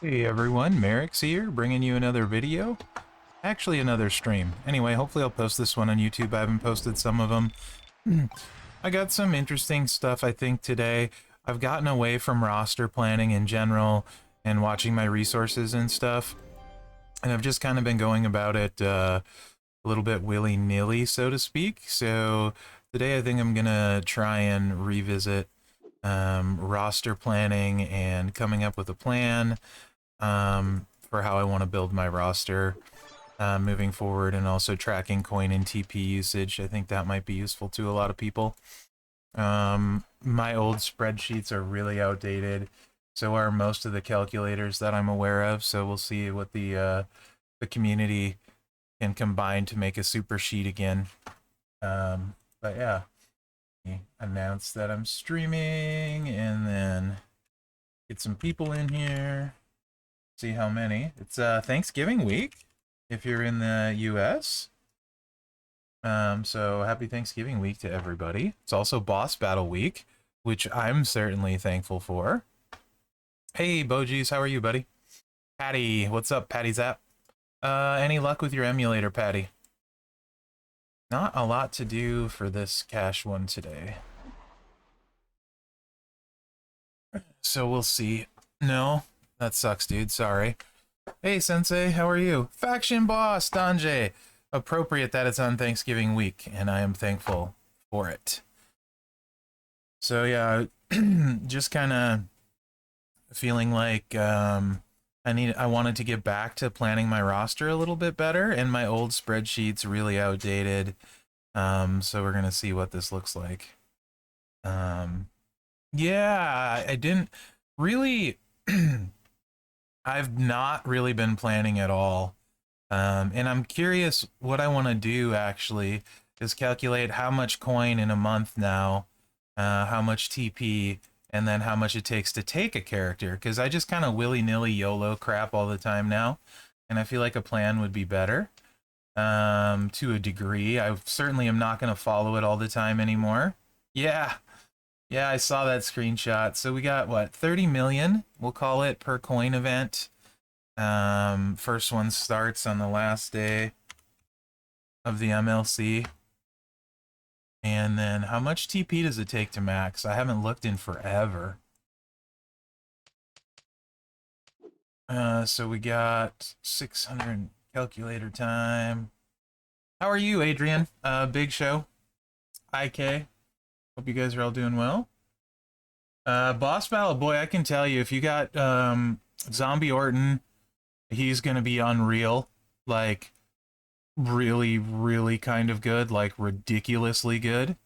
Hey everyone, Merrick's here, bringing you another video. Actually, another stream. Anyway, hopefully I'll post this one on YouTube. I haven't posted some of them. I got some interesting stuff, I think, today. I've gotten away from roster planning in general and watching my resources and stuff. And I've just kind of been going about it a little bit willy-nilly, so to speak. So today I think I'm going to try and revisit roster planning and coming up with a plan for how I want to build my roster moving forward, and also tracking coin and TP usage. I think that might be useful to a lot of people. My old spreadsheets are really outdated. So are most of the calculators that I'm aware of. So we'll see what the community can combine to make a super sheet again. But yeah, announce that I'm streaming, and then get some people in here. See how many. It's Thanksgiving week if you're in the US. So happy Thanksgiving week to everybody. It's also boss battle week, which I'm certainly thankful for. Hey Bojies, how are you, buddy? Patty, what's up, Patty Zap? Any luck with your emulator, Patty? Not a lot to do for this cash one today. So we'll see. No, that sucks, dude. Sorry. Hey, Sensei, how are you? Faction Boss, Danje. Appropriate that it's on Thanksgiving week, and I am thankful for it. So yeah, just kind of feeling like I wanted to get back to planning my roster a little bit better, and my old spreadsheet's really outdated. So we're gonna see what this looks like. Yeah, I didn't really. I've not really been planning at all. And I'm curious what I want to do actually is calculate how much coin in a month now, how much TP, and then how much it takes to take a character. Because I just kind of willy-nilly YOLO crap all the time now. And I feel like a plan would be better to a degree. I certainly am not going to follow it all the time anymore. Yeah. Yeah, I saw that screenshot. So we got, what, 30 million, we'll call it, per coin event. First one starts on the last day of the MLC. And then how much TP does it take to max? I haven't looked in forever. So we got 600 calculator time. How are you, Adrian? Big Show. IK. Hope you guys are all doing well. Boss battle, boy, I can tell you, if you got Zombie Orton, he's gonna be unreal. Like, really, really kind of good, like ridiculously good.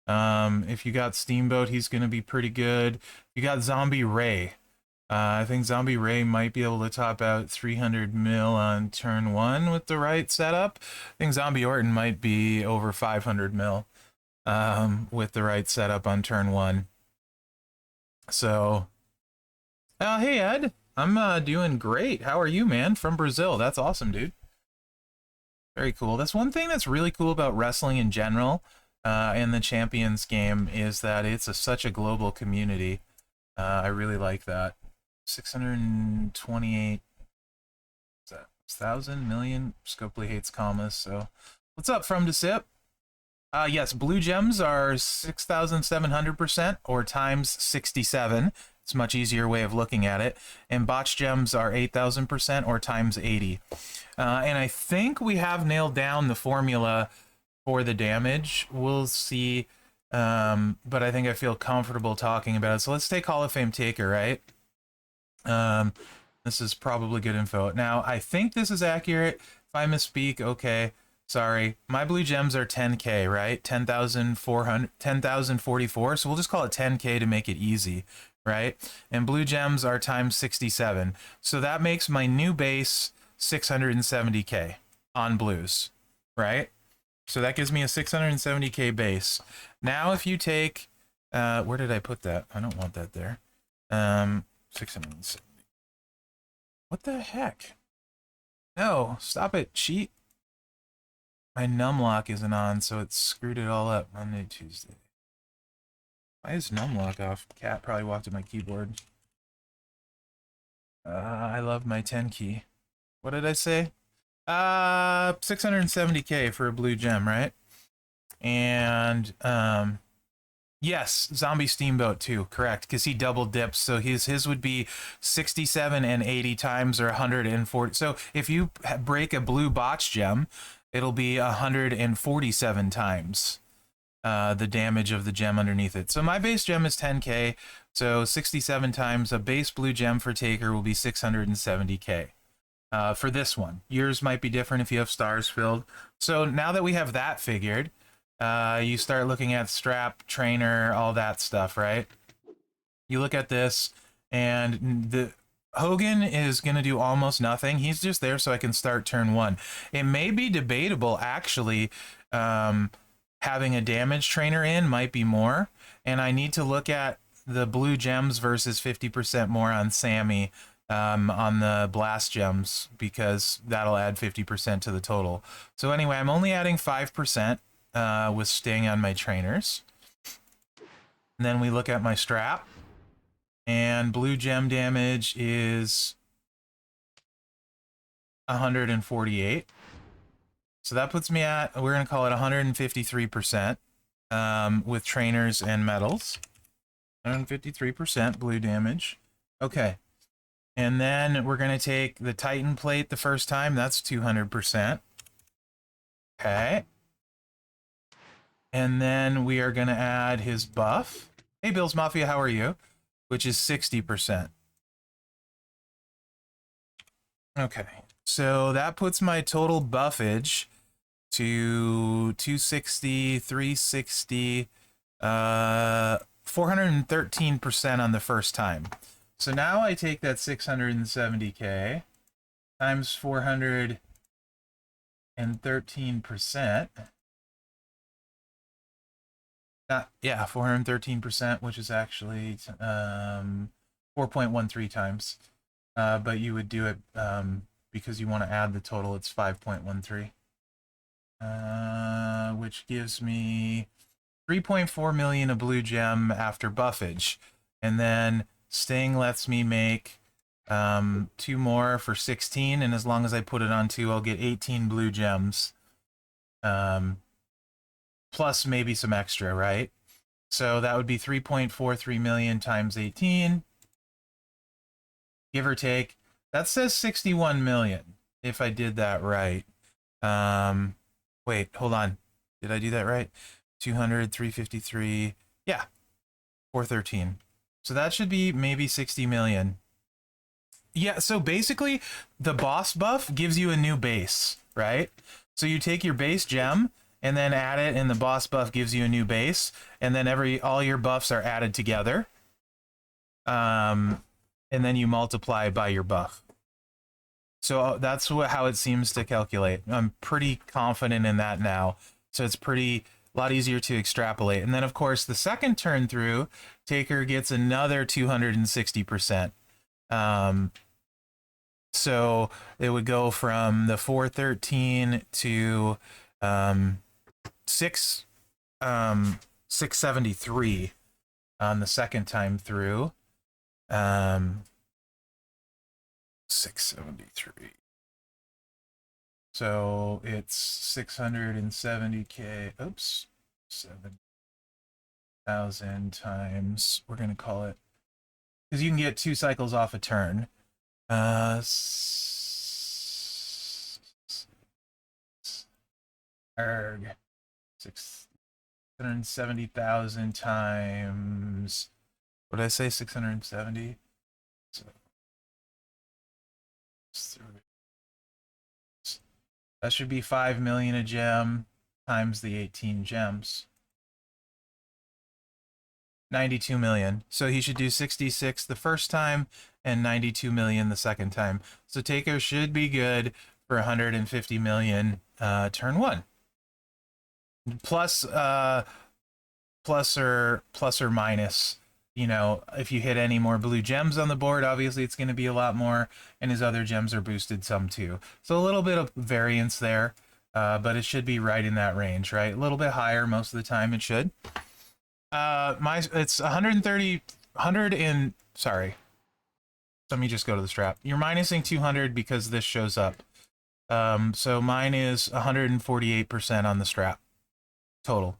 If you got Steamboat, he's gonna be pretty good. You got Zombie Ray. I think Zombie Ray might be able to top out 300 mil on turn 1 with the right setup. I think Zombie Orton might be over 500 mil with the right setup on turn 1. So, hey Ed, I'm doing great. How are you, man? From Brazil. That's awesome, dude. Very cool. That's one thing that's really cool about wrestling in general, and the Champions game, is that it's such a global community. I really like that. 628 thousand million. Scopely hates commas. So, what's up, From to Sip? Yes, blue gems are 6,700% or times 67. It's a much easier way of looking at it. And botch gems are 8,000% or times 80. And I think we have nailed down the formula for the damage. We'll see. But I think I feel comfortable talking about it. So let's take Hall of Fame Taker, right? This is probably good info. Now, I think this is accurate. If I misspeak, okay. Sorry. My blue gems are 10K, right? 10,044. So we'll just call it 10K to make it easy, right? And blue gems are times 67. So that makes my new base 670K on blues, right? So that gives me a 670K base. Now if you take, where did I put that? I don't want that there. 670. What the heck? No, stop it, cheat. My numlock isn't on, so it screwed it all up. Monday, Tuesday. Why is numlock off? Cat probably walked to my keyboard. I love my 10 key. What did I say? 670k for a blue gem, right? And yes, Zombie Steamboat too, correct, because he double dips, so his would be 67 and 80 times, or 140. So if you break a blue botch gem, it'll be 147 times the damage of the gem underneath it. So my base gem is 10k, so 67 times a base blue gem for Taker will be 670k. For this one, yours might be different if you have stars filled. So now that we have that figured, you start looking at strap, trainer, all that stuff, right? You look at this, and the Hogan is going to do almost nothing. He's just there so I can start turn one. It may be debatable, actually. Having a damage trainer in might be more, and I need to look at the blue gems versus 50% more on Sammy on the blast gems, because that'll add 50% to the total. So anyway, I'm only adding 5% with Sting on my trainers. And then we look at my strap, and blue gem damage is 148. So that puts me at, we're going to call it 153% with trainers and metals. 153% blue damage. Okay. And then we're going to take the Titan plate the first time. That's 200%. Okay. And then we are going to add his buff. Hey, Bill's Mafia, how are you? Which is 60%. Okay. So that puts my total buffage to 260, 360, 413% on the first time. So now I take that 670k times 413%. Yeah, 413%, which is actually 4.13 times. But you would do it because you want to add the total, it's 5.13. Which gives me 3.4 million a blue gem after buffage. And then Sting lets me make 2 more for 16, and as long as I put it on 2, I'll get 18 blue gems. Plus maybe some extra, right? So that would be 3.43 million times 18. Give or take. That says 61 million, if I did that right. Wait, hold on. Did I do that right? 200, 353. Yeah, 413. So that should be maybe 60 million. Yeah, so basically, the boss buff gives you a new base, right? So you take your base gem and then add it, and the boss buff gives you a new base, and then all your buffs are added together. And then you multiply by your buff. So that's how it seems to calculate. I'm pretty confident in that now. So it's a lot easier to extrapolate. And then, of course, the second turn through, Taker gets another 260%. So it would go from the 413 to 673 on the second time through. 673. So it's 670k. Oops. 7,000 times. We're going to call it, because you can get 2 cycles off a turn. Erg. 670,000 times. What did I say? 670? So that should be 5 million a gem times the 18 gems. 92 million. So he should do 66 the first time and 92 million the second time. So Taker should be good for 150 million turn 1. Plus or minus, you know, if you hit any more blue gems on the board, obviously it's going to be a lot more, and his other gems are boosted some too. So a little bit of variance there, but it should be right in that range, right? A little bit higher most of the time, it should. It's 130, sorry. Let me just go to the strap. You're minusing 200 because this shows up. So mine is 148% on the strap total.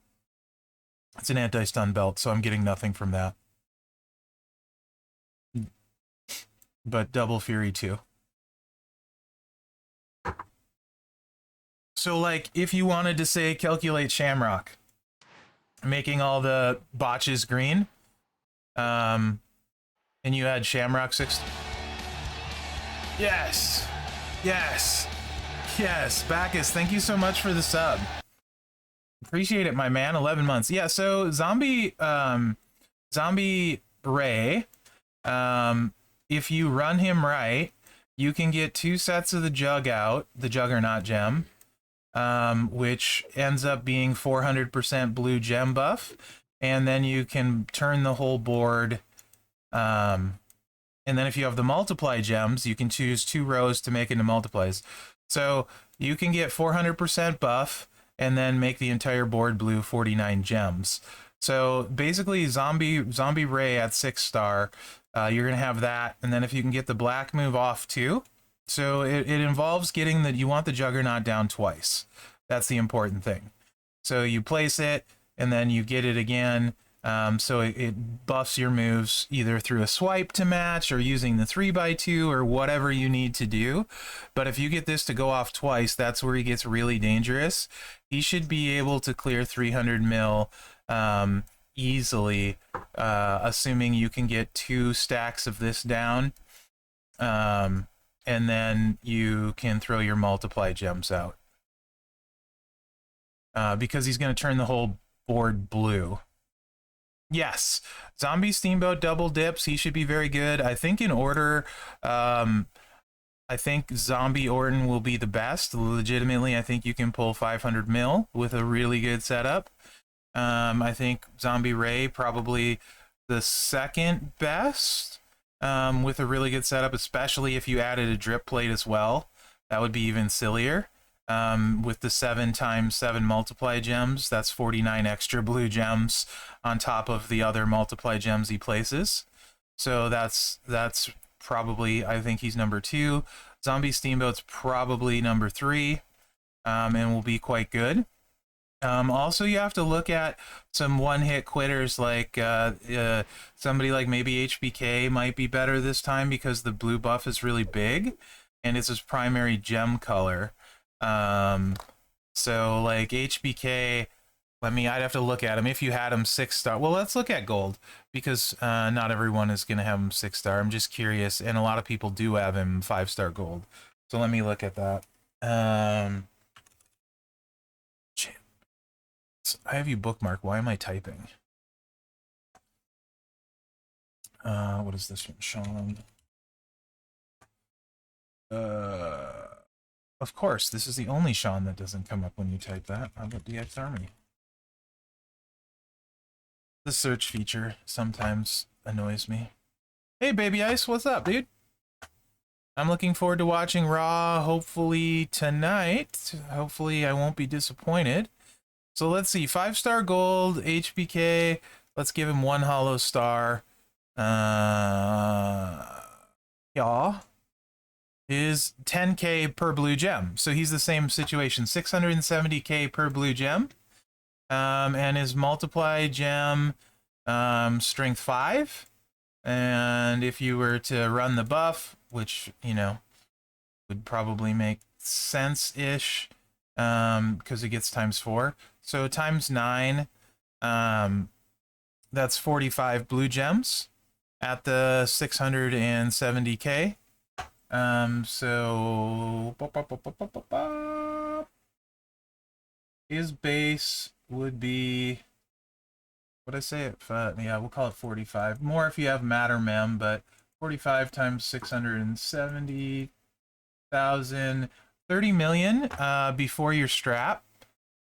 It's an anti-stun belt, so I'm getting nothing from that. But double Fury 2. So, like, if you wanted to say calculate Shamrock, making all the botches green, and you had Shamrock 6. Yes! Yes! Yes! Bacchus, thank you so much for the sub. Appreciate it, my man. 11 months. Yeah, so Zombie Ray, if you run him right, you can get 2 sets of the Juggernaut gem, which ends up being 400% blue gem buff, and then you can turn the whole board, and then if you have the multiply gems, you can choose 2 rows to make into multiplies. So you can get 400% buff, and then make the entire board blue 49 gems. So basically, Zombie Ray at 6-star, you're going to have that, and then if you can get the black move off too, so it involves getting you want the Juggernaut down twice. That's the important thing. So you place it, and then you get it again, so it buffs your moves either through a swipe to match or using the 3x2 or whatever you need to do. But if you get this to go off twice, that's where he gets really dangerous. He should be able to clear 300 mil easily, assuming you can get 2 stacks of this down, and then you can throw your multiply gems out. Because he's going to turn the whole board blue. Yes, Zombie Steamboat double dips. He should be very good. I think in order, I think Zombie Orton will be the best. Legitimately, I think you can pull 500 mil with a really good setup. I think Zombie Ray probably the second best, with a really good setup, especially if you added a drip plate as well. That would be even sillier. With the 7x7 multiply gems, that's 49 extra blue gems on top of the other multiply gems he places. So that's probably, I think he's number 2. Zombie Steamboat's probably number 3, and will be quite good. Also, you have to look at some one-hit quitters, like somebody like maybe HBK might be better this time because the blue buff is really big, and it's his primary gem color. So like HBK, I'd have to look at him. If you had him 6-star, well, let's look at gold, because not everyone is going to have him 6-star. I'm just curious, and a lot of people do have him 5-star gold. So let me look at that. I have you bookmarked. Why am I typing? What is this one? Sean. Of course, this is the only Sean that doesn't come up when you type that. How about DX Army? The search feature sometimes annoys me. Hey, Baby Ice, what's up, dude? I'm looking forward to watching Raw, hopefully tonight. Hopefully I won't be disappointed. So let's see, 5-star gold, HBK. Let's give him 1 hollow star. Yeah. Is 10k per blue gem. So he's the same situation, 670k per blue gem. And his multiply gem, strength 5. And if you were to run the buff, which, you know, would probably make sense-ish, because it gets ×4. So ×9, that's 45 blue gems at the 670k. So his base would be, what'd I say it? Yeah, we'll call it 45. More if you have Matter Mem, but 45 times 670,000, 30 million before your strap.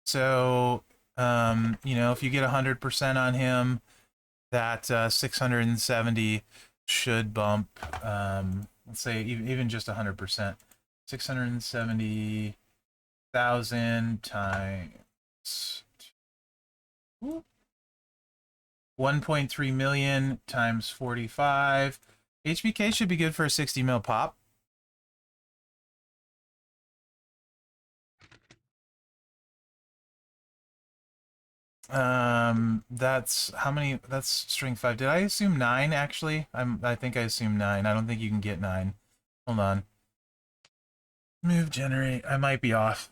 So, you know, if you get 100% on him, that 670 should bump, let's say even just 100%. 670,000 times 1.3 million times 45. HBK should be good for a 60 mil pop. That's how many? That's string 5. Did I assume 9 actually? I think I assumed 9. I don't think you can get 9. Hold on. Move generate. I might be off.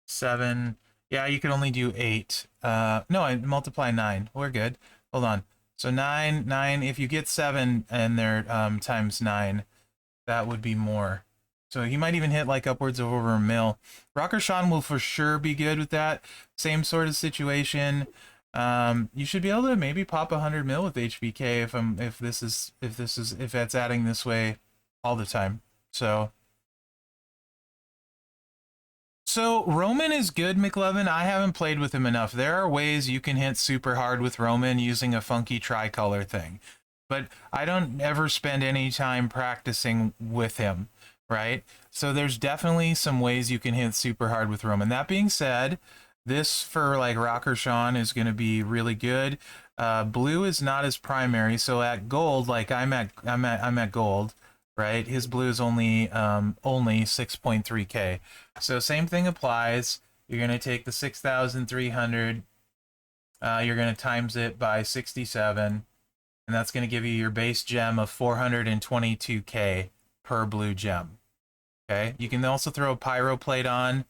7. Yeah, you can only do 8. No, I multiply 9. We're good. Hold on. So 9. If you get 7 and they're times 9, that would be more. So he might even hit like upwards of over a mil. Rocker Sean will for sure be good with that. Same sort of situation. You should be able to maybe pop 100 mil with HBK if that's adding this way all the time. So Roman is good, McLovin. I haven't played with him enough. There are ways you can hit super hard with Roman using a funky tricolor thing. But I don't ever spend any time practicing with him, right? So there's definitely some ways you can hit super hard with Roman. That being said, this for like Rocker Sean is going to be really good. Blue is not as primary, so at gold, like I'm at gold, right? His blue is only 6.3k. So same thing applies. You're going to take the 6,300. You're going to times it by 67. And that's going to give you your base gem of 422k per blue gem. Okay. You can also throw a pyro plate on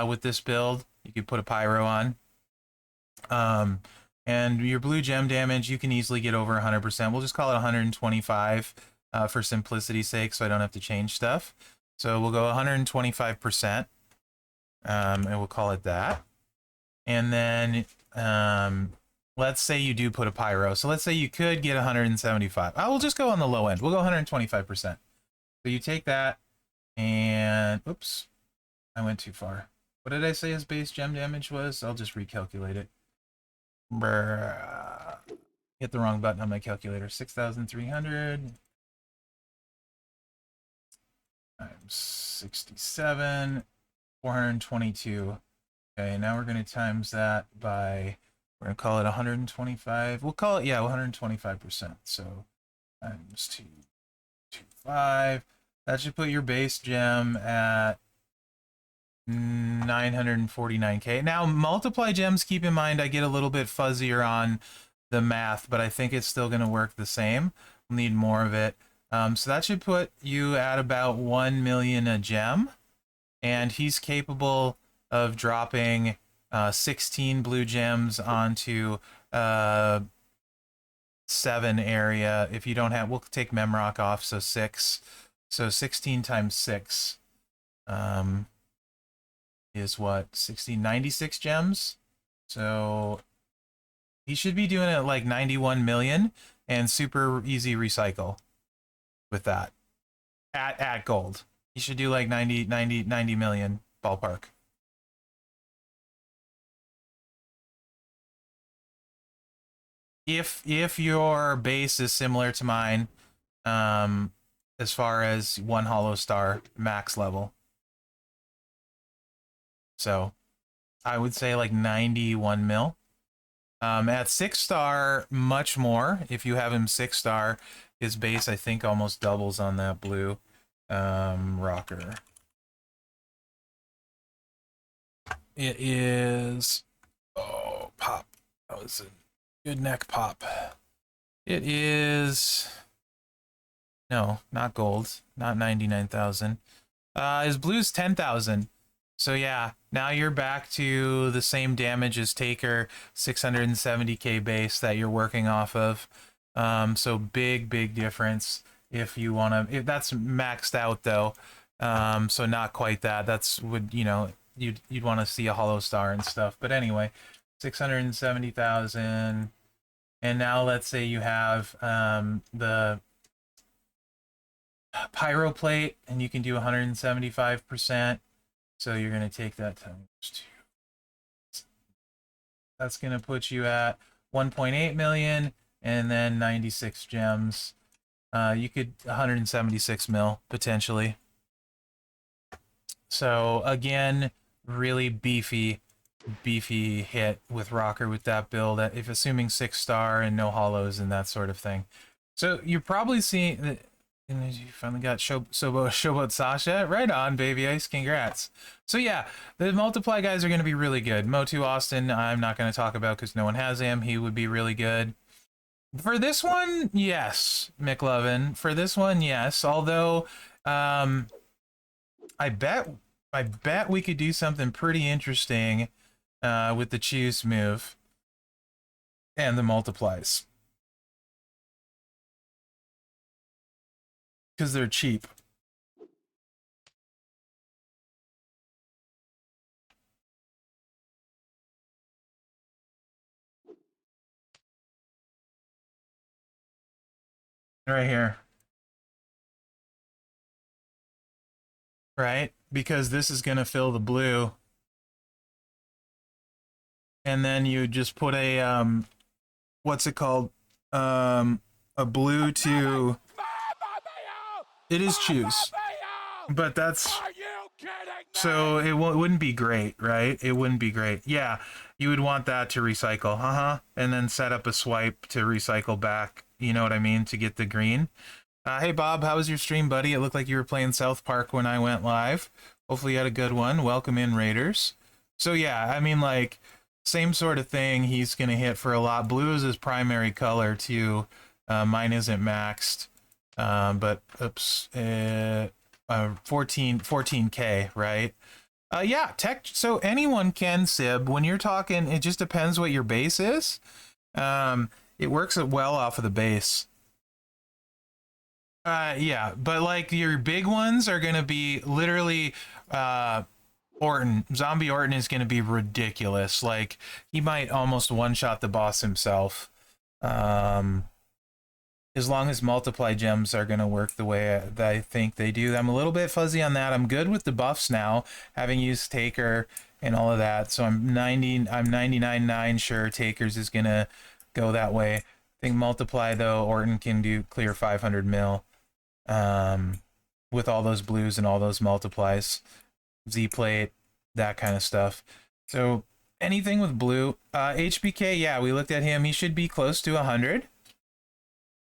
with this build. You could put a pyro on. And your blue gem damage, you can easily get over 100%. We'll just call it 125 for simplicity's sake, so I don't have to change stuff. So we'll go 125%, and we'll call it that. And then let's say you do put a pyro. So let's say you could get 175. I will just go on the low end. We'll go 125%. So you take that and, oops, I went too far. What did I say his base gem damage was? I'll just recalculate it. Brr. Hit the wrong button on my calculator. 6,300 times 67, 422. Okay, now we're going to times that by, we're going to call it 125. We'll call it, yeah, 125%. So times 225. That should put your base gem at 949k. Now, multiply gems, keep in mind, I get a little bit fuzzier on the math, but I think it's still going to work the same. We'll need more of it. So that should put you at about 1 million a gem. And he's capable of dropping 16 blue gems onto 7 area. If you don't have, we'll take Memrock off, so 6. So 16 times 6 is what? 96 gems. So he should be doing it at like 91 million and super easy recycle with that at gold. He should do like 90 million ballpark. If your base is similar to mine, as far as one hollow star max level. So I would say like 91 mil. At 6-star, much more. If you have him 6-star, his base I think almost doubles on that blue rocker. It is, oh, pop. That was a good neck pop. It is, no, not gold, not 99,000. His blue's 10,000. So yeah, now you're back to the same damage as Taker, 670k base that you're working off of. So big difference if you want to, if that's maxed out though. So not quite that. That's would, you know, you'd want to see a hollow star and stuff. But anyway, 670,000. And now let's say you have the pyro plate and you can do 175%. So you're going to take that times 2. That's going to put you at 1.8 million and then 96 gems. You could 176 mil potentially. So again, really beefy beefy hit with Rocker with that build, if assuming 6-star and no hollows and that sort of thing. So you're probably seeing that. And you finally got Showboat Sasha. Right on, Baby Ice. Congrats. So yeah, the multiply guys are going to be really good. Motu Austin, I'm not going to talk about because no one has him. He would be really good. For this one, yes, McLovin. For this one, yes. Although, I bet we could do something pretty interesting with the choose move and the multiplies. Because they're cheap. Right here. Right? Because this is going to fill the blue. And then you just put a, what's it called? A blue to... It is choose. But that's... So it wouldn't be great, right? It wouldn't be great. Yeah, you would want that to recycle. And then set up a swipe to recycle back. You know what I mean? To get the green. Hey, Bob, how was your stream, buddy? It looked like you were playing South Park when I went live. Hopefully you had a good one. Welcome in, Raiders. So yeah, I mean, like, same sort of thing he's going to hit for a lot. Blue is his primary color, too. Mine isn't maxed. But, oops, 14K, right? Yeah, so anyone can sib. When you're talking, it just depends what your base is. It works well off of the base. Yeah, but like your big ones are going to be literally, Orton. Zombie Orton is going to be ridiculous. Like, he might almost one-shot the boss himself. As long as multiply gems are going to work the way that I think they do. I'm a little bit fuzzy on that. I'm good with the buffs now, having used Taker and all of that. So I'm 99.9 sure Takers is going to go that way. I think multiply, though, Orton can do clear 500 mil with all those blues and all those multiplies. Z-plate, that kind of stuff. So anything with blue. HBK, yeah, we looked at him. He should be close to 100.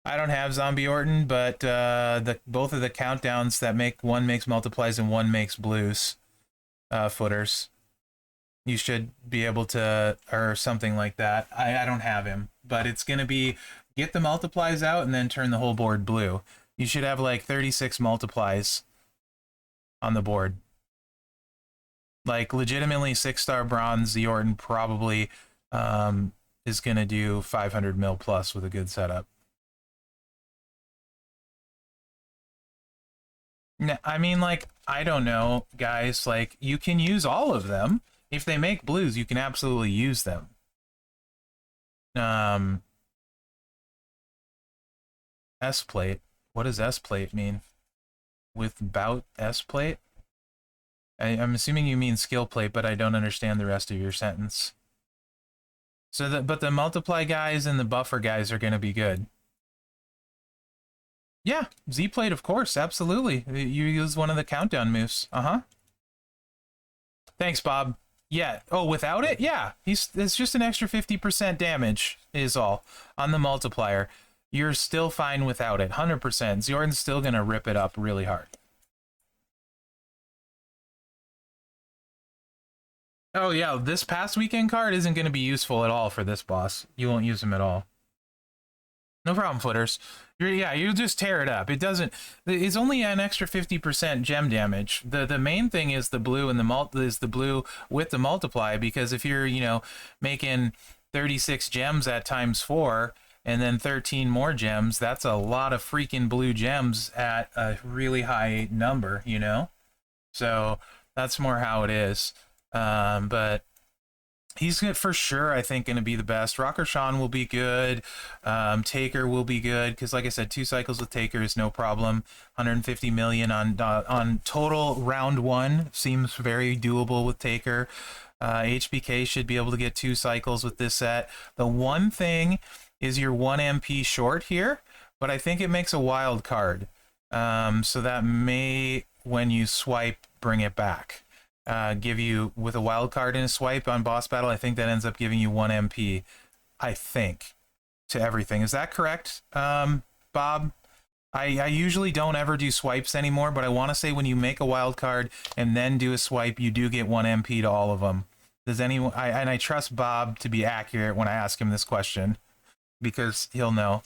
I don't have Zombie Orton, but both of the countdowns that one makes multiplies and one makes blues footers. You should be able to, or something like that. I don't have him, but it's going to be get the multiplies out and then turn the whole board blue. You should have like 36 multiplies on the board. Like, legitimately 6-star bronze, the Orton probably is going to do 500 mil plus with a good setup. I mean, like, I don't know, guys. Like, you can use all of them. If they make blues, you can absolutely use them. S-plate. What does S-plate mean? With bout S-plate? I'm assuming you mean skill plate, but I don't understand the rest of your sentence. So but the multiply guys and the buffer guys are going to be good. Yeah, Z-plate, of course, absolutely. You use one of the countdown moves. Thanks, Bob. Yeah. Oh, without it? Yeah. It's just an extra 50% damage is all on the multiplier. You're still fine without it. 100%. Zordon's still going to rip it up really hard. Oh, yeah. This past weekend card isn't going to be useful at all for this boss. You won't use him at all. No problem, footers. You'll just tear it up. It's only an extra 50% gem damage. The main thing is the blue and the blue with the multiply, because if you're, making 36 gems at ×4 and then 13 more gems, that's a lot of freaking blue gems at a really high number, So that's more how it is. But he's for sure, I think, going to be the best. Rocker Sean will be good. Taker will be good because, like I said, 2 cycles with Taker is no problem. 150 million on total round 1 seems very doable with Taker. HBK should be able to get 2 cycles with this set. The one thing is you're 1 MP short here, but I think it makes a wild card. So that may, when you swipe, bring it back. give you, with a wild card in a swipe on boss battle, I think that ends up giving you 1 MP, I think, to everything. Is that correct, Bob? I usually don't ever do swipes anymore, but I want to say when you make a wild card and then do a swipe, you do get 1 MP to all of them. Does anyone... and I trust Bob to be accurate when I ask him this question, because he'll know.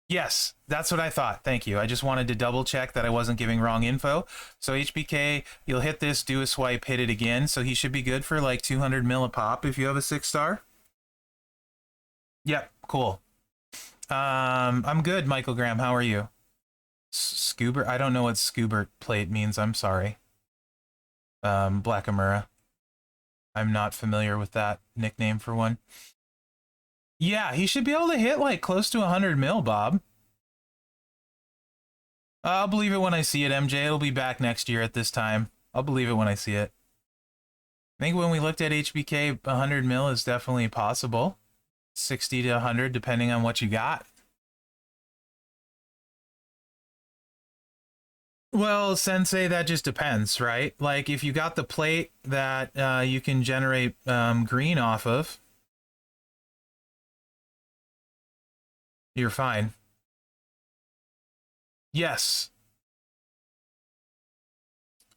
Yes, that's what I thought. Thank you. I just wanted to double check that I wasn't giving wrong info. So HBK, you'll hit this, do a swipe, hit it again. So he should be good for like 200 mil a pop if you have a 6-star. Yep, cool. I'm good, Michael Graham. How are you? Scoobert? I don't know what Scoobert plate means. I'm sorry. Black Amura. I'm not familiar with that nickname for one. Yeah, he should be able to hit like close to 100 mil, Bob. I'll believe it when I see it, MJ. It'll be back next year at this time. I'll believe it when I see it. I think when we looked at HBK, 100 mil is definitely possible. 60 to 100, depending on what you got. Well, Sensei, that just depends, right? Like, if you got the plate that you can generate green off of, you're fine. Yes.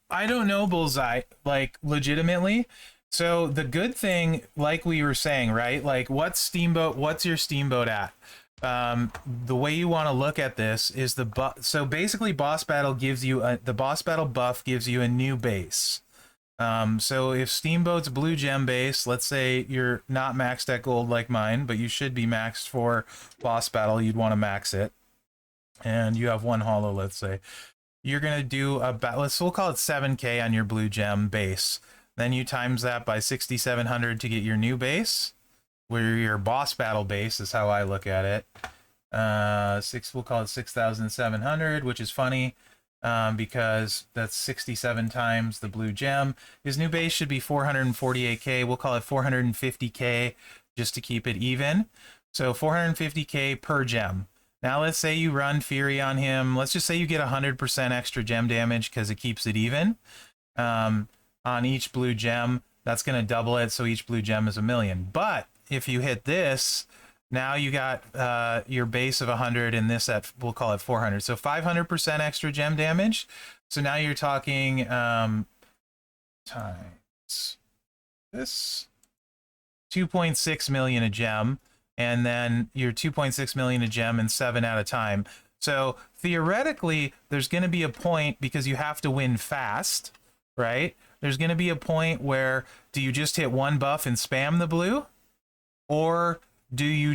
I don't know, Bullseye, like, legitimately. So the good thing, like we were saying, right? Like, what's your Steamboat at? The way you want to look at this is so basically boss battle gives you the boss battle buff gives you a new base. So if Steamboat's blue gem base, let's say you're not maxed at gold like mine, but you should be maxed for boss battle, you'd want to max it. And you have 1 holo, let's say. You're going to do we'll call it 7K on your blue gem base. Then you times that by 6,700 to get your new base, where your boss battle base is how I look at it. We'll call it 6,700, which is funny because that's 67 times the blue gem. His new base should be 448K. We'll call it 450K just to keep it even. So 450K per gem. Now let's say you run Fury on him. Let's just say you get 100% extra gem damage because it keeps it even. On each blue gem, that's going to double it, so each blue gem is 1,000,000. But if you hit this, now you got your base of 100 and this at, we'll call it 400. So 500% extra gem damage. So now you're talking times this 2.6 million a gem. And then you're 2.6 million a gem and 7 at a time. So theoretically, there's going to be a point, because you have to win fast, right? There's going to be a point where, do you just hit 1 buff and spam the blue? Or do you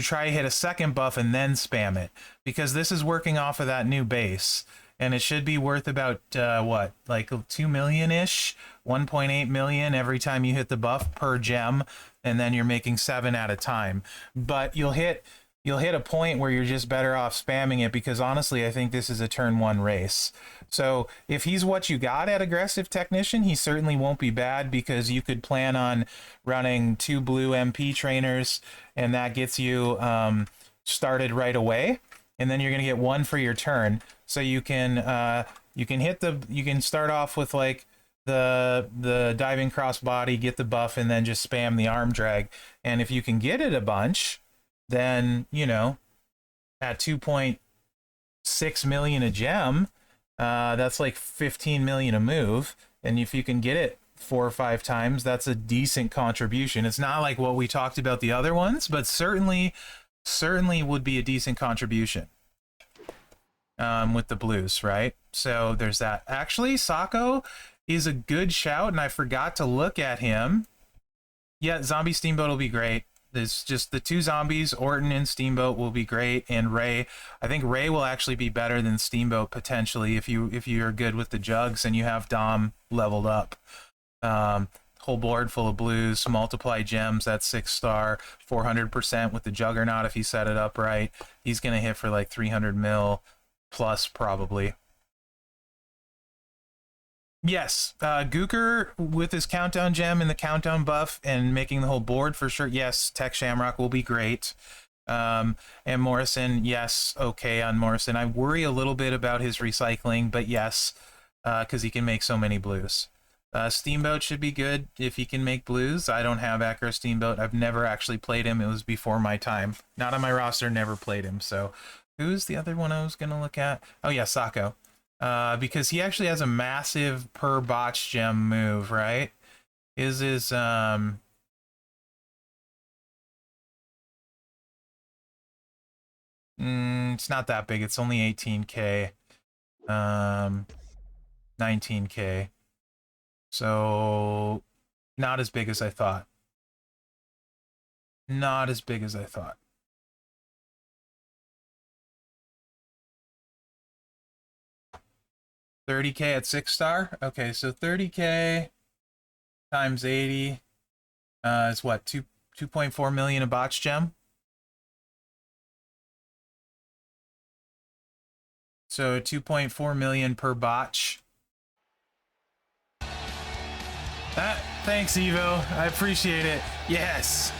try to hit a second buff and then spam it? Because this is working off of that new base. And it should be worth about, what, like 2 million-ish? 1.8 million every time you hit the buff per gem. And then you're making 7 at a time. But you'll hit a point where you're just better off spamming it, because honestly, I think this is a turn 1 race. So if he's what you got at Aggressive Technician, he certainly won't be bad, because you could plan on running 2 blue MP trainers, and that gets you started right away. And then you're going to get 1 for your turn. So you can start off with like the diving crossbody, get the buff, and then just spam the arm drag. And if you can get it a bunch, then, you know, at 2.6 million a gem, that's like 15 million a move. And if you can get it 4 or 5 times, that's a decent contribution. It's not like what we talked about the other ones, but certainly would be a decent contribution with the blues, right? So there's that. Actually, Sako is a good shout, and I forgot to look at him. Yeah, Zombie Steamboat will be great. There's just the 2 zombies, Orton and Steamboat, will be great, and Ray. I think Ray will actually be better than Steamboat potentially if you're good with the jugs and you have Dom leveled up. Whole board full of blues, multiply gems, that's 6-star, 400% with the Juggernaut if he set it up right. He's gonna hit for like 300 mil plus probably. Yes, Gooker with his countdown gem and the countdown buff and making the whole board for sure. Yes, Tech Shamrock will be great. And Morrison, yes, okay on Morrison. I worry a little bit about his recycling, but yes, because he can make so many blues. Steamboat should be good if he can make blues. I don't have Acro Steamboat. I've never actually played him. It was before my time. Not on my roster, never played him. So who's the other one I was going to look at? Oh, yeah, Sako. Because he actually has a massive per botch gem move, right? It's not that big. It's only 18k. 19k. So not as big as I thought. Not as big as I thought. $30k at 6-star? Okay, so 30k times 80 is what, 2.4 million a botch gem? So 2.4 million per botch. Thanks, Evo. I appreciate it. Yes.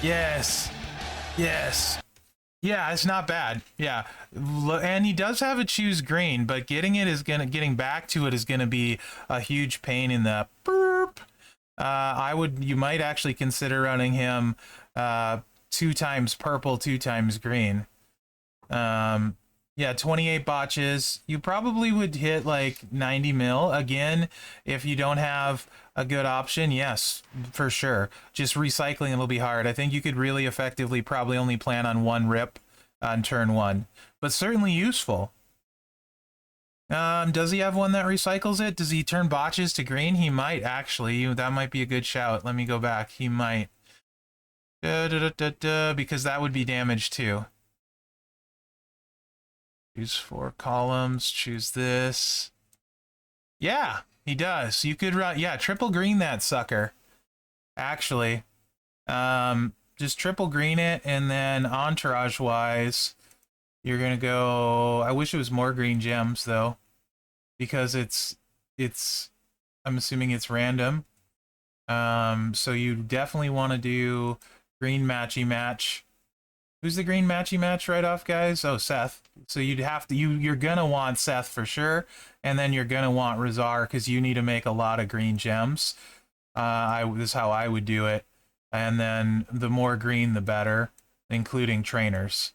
Yes. Yes. Yeah, it's not bad. Yeah. And he does have a choose green, but getting back to it is gonna be a huge pain in the burp. You might actually consider running him 2 times purple, 2 times green. Yeah, 28 botches. You probably would hit like 90 mil again if you don't have a good option. Yes, for sure. Just recycling it'll be hard. I think you could really effectively probably only plan on 1 rip on turn 1, but certainly useful. Does he have one that recycles it? Does he turn botches to green? He might actually. That might be a good shout. Let me go back. He might. Because that would be damage too. Choose 4 columns, choose this. Yeah, he does. You could run, yeah, triple green that sucker. Actually, just triple green it, and then entourage wise, you're gonna go. I wish it was more green gems though, because it's. I'm assuming it's random. So you definitely want to do green matchy match. Who's the green matchy match right off, guys? Oh, Seth. So you'd have to you're gonna want Seth for sure, and then you're gonna want Razar because you need to make a lot of green gems. This is how I would do it, and then the more green the better, including trainers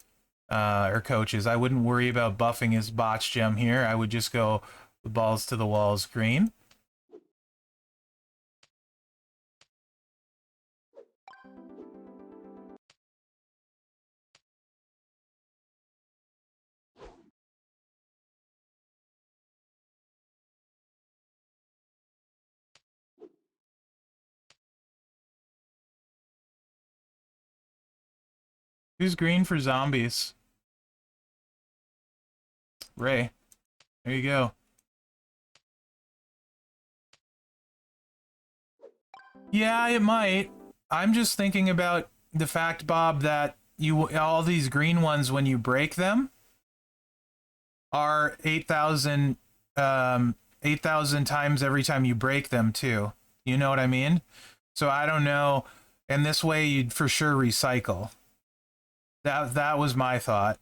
or coaches. I wouldn't worry about buffing his botch gem here. I would just go balls to the walls green. Who's green for zombies? Ray. There you go. Yeah, it might. I'm just thinking about the fact, Bob, that all these green ones, when you break them, are 8,000 8,000 times every time you break them too. You know what I mean? So I don't know. And this way you'd for sure recycle. That was my thought.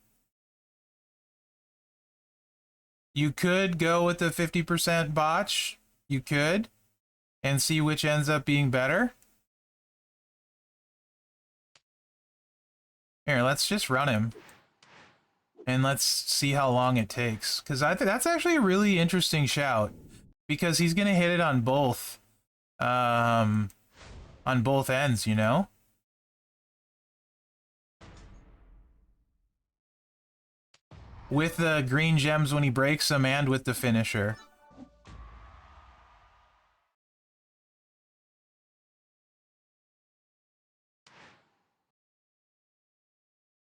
You could go with the 50% botch. You could. And see which ends up being better. Here, let's just run him. And let's see how long it takes. Because I think that's actually a really interesting shout. Because he's going to hit it on both ends, you know? With the green gems when he breaks them and with the finisher.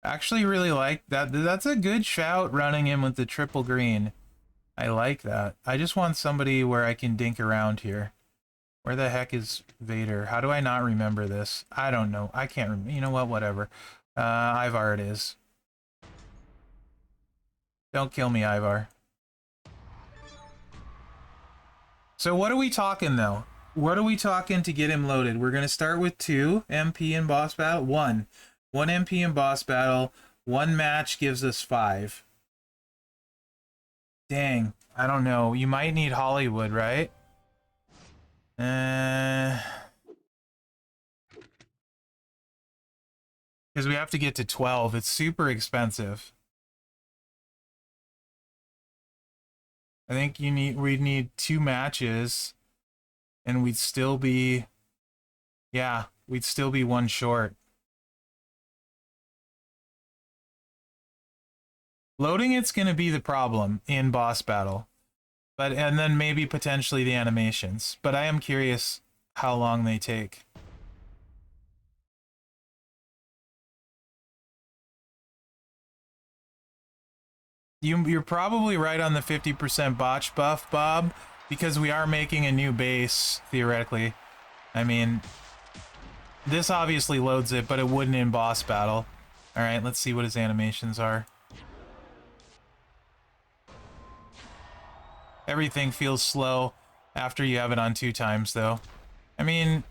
Actually really like that. That's a good shout, running him with the triple green. I like that. I just want somebody where I can dink around here. Where the heck is Vader? How do I not remember this? I don't know. I can't remember. You know what? Whatever. Ivar it is. Don't kill me, Ivar. So what are we talking, though? What are we talking to get him loaded? We're going to start with 2 MP in boss battle. 1 MP in boss battle. 1 match gives us 5. Dang. I don't know. You might need Hollywood, right? Because we have to get to 12. It's super expensive. I think we'd need 2 matches, and we'd still be, yeah, we'd still be 1 short. Loading it's going to be the problem in boss battle. And then maybe potentially the animations. But I am curious how long they take. You're probably right on the 50% botch buff, Bob, because we are making a new base, theoretically. I mean, this obviously loads it, but it wouldn't in boss battle. Alright, let's see what his animations are. Everything feels slow after you have it on 2 times, though. I mean,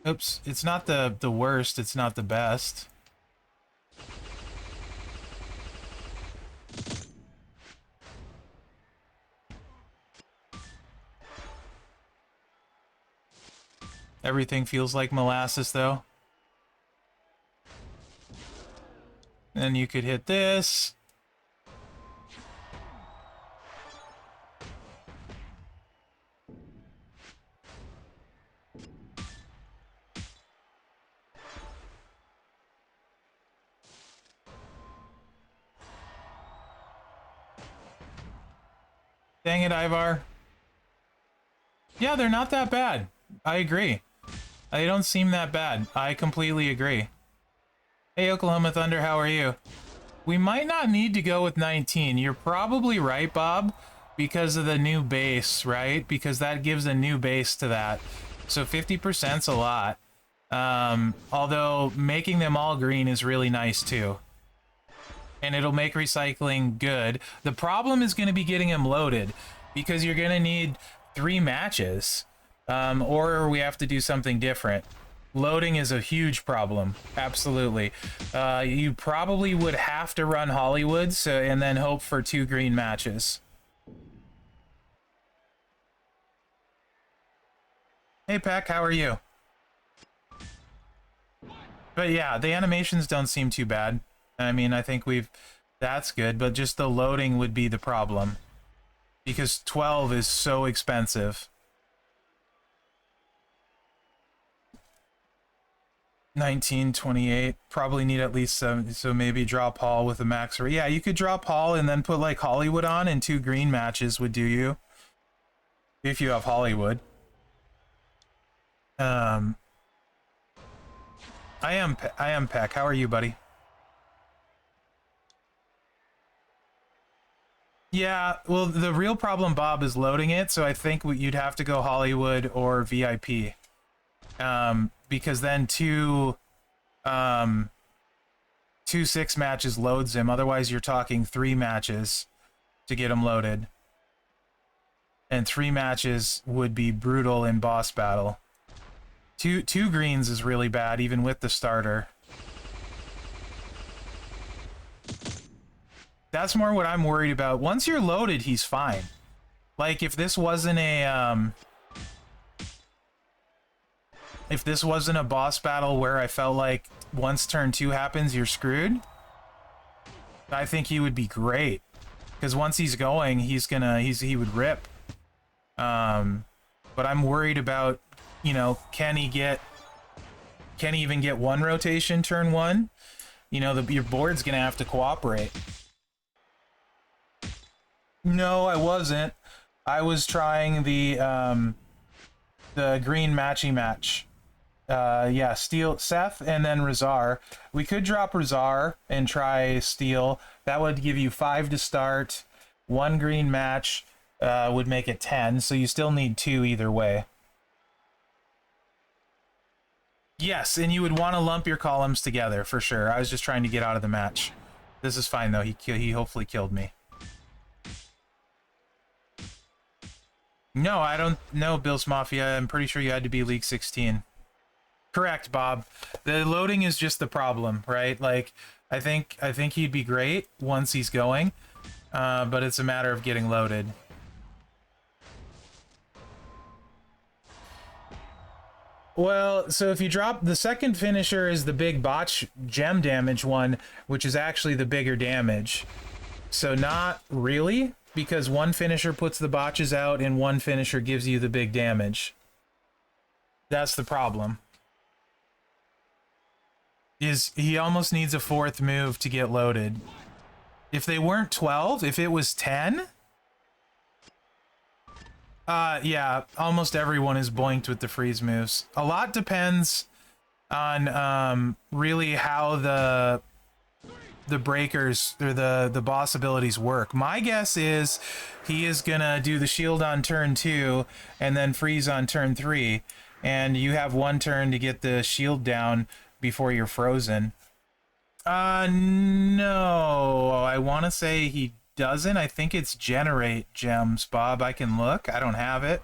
oops, it's not the worst, it's not the best. Everything feels like molasses, though. Then you could hit this. Dang it, Ivar. Yeah, they're not that bad. I agree. They don't seem that bad. I completely agree. Hey, Oklahoma Thunder, how are you? We might not need to go with 19. You're probably right, Bob, because of the new base, right? Because that gives a new base to that. So 50%'s a lot. Although making them all green is really nice, too. And it'll make recycling good. The problem is going to be getting them loaded, because you're going to need 3 matches. Or we have to do something different. Loading is a huge problem. Absolutely. You probably would have to run Hollywood and then hope for 2 green matches. Hey, Peck, how are you? But yeah, the animations don't seem too bad. I mean, I think that's good, but just the loading would be the problem. Because 12 is so expensive. 1928, probably need at least 7, so maybe draw Paul with a max. Yeah, you could draw Paul and then put like Hollywood on, and 2 green matches would do you. If you have Hollywood. I am Peck. How are you, buddy? Yeah, well, the real problem, Bob, is loading it, so I think you'd have to go Hollywood or VIP. Because then 2 6 matches loads him. Otherwise, you're talking 3 matches to get him loaded. And 3 matches would be brutal in boss battle. Two greens is really bad, even with the starter. That's more what I'm worried about. Once you're loaded, he's fine. Like, if this wasn't a, if this wasn't a boss battle where I felt like once turn 2 happens, you're screwed, I think he would be great. Because once he's going, he would rip. But I'm worried about, you know, can he even get 1 rotation turn 1? You know, your board's gonna have to cooperate. No, I wasn't. I was trying the green matchy match. Yeah, Steel, Seth, and then Razar. We could drop Razar and try Steel. That would give you 5 to start. 1 green match would make it 10, so you still need 2 either way. Yes, and you would want to lump your columns together, for sure. I was just trying to get out of the match. This is fine, though. He hopefully killed me. No, I don't know, Bill's Mafia. I'm pretty sure you had to be League 16. Correct, Bob. The loading is just the problem, right? Like, I think he'd be great once he's going, but it's a matter of getting loaded. Well, so if you drop the second finisher is the big botch gem damage one, which is actually the bigger damage. So not really, because one finisher puts the botches out and one finisher gives you the big damage. That's the problem. Is he almost needs a fourth move to get loaded. If they weren't 12, if it was 10, yeah, almost everyone is boinked with the freeze moves. A lot depends on really how the breakers or the boss abilities work. My guess is he is gonna do the shield on turn 2 and then freeze on turn 3, and you have one turn to get the shield down before you're frozen. No, I want to say he doesn't. I think it's generate gems, Bob. I can look. I don't have it.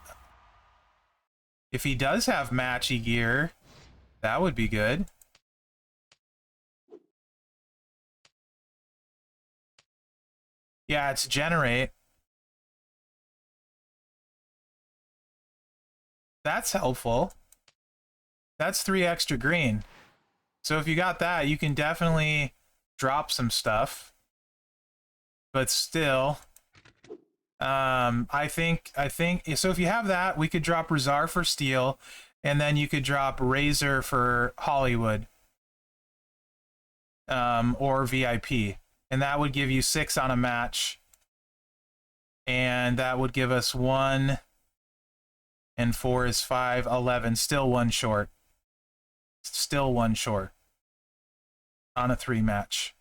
If he does have matchy gear, that would be good. Yeah, it's generate. That's helpful. That's 3 extra green. So if you got that, you can definitely drop some stuff. But still, I think so. If you have that, we could drop Razar for steel, and then you could drop Razor for Hollywood, or VIP, and that would give you 6 on a match, and that would give us 1 and 4 is 5, 11. Still one short. Still one short on a 3 match.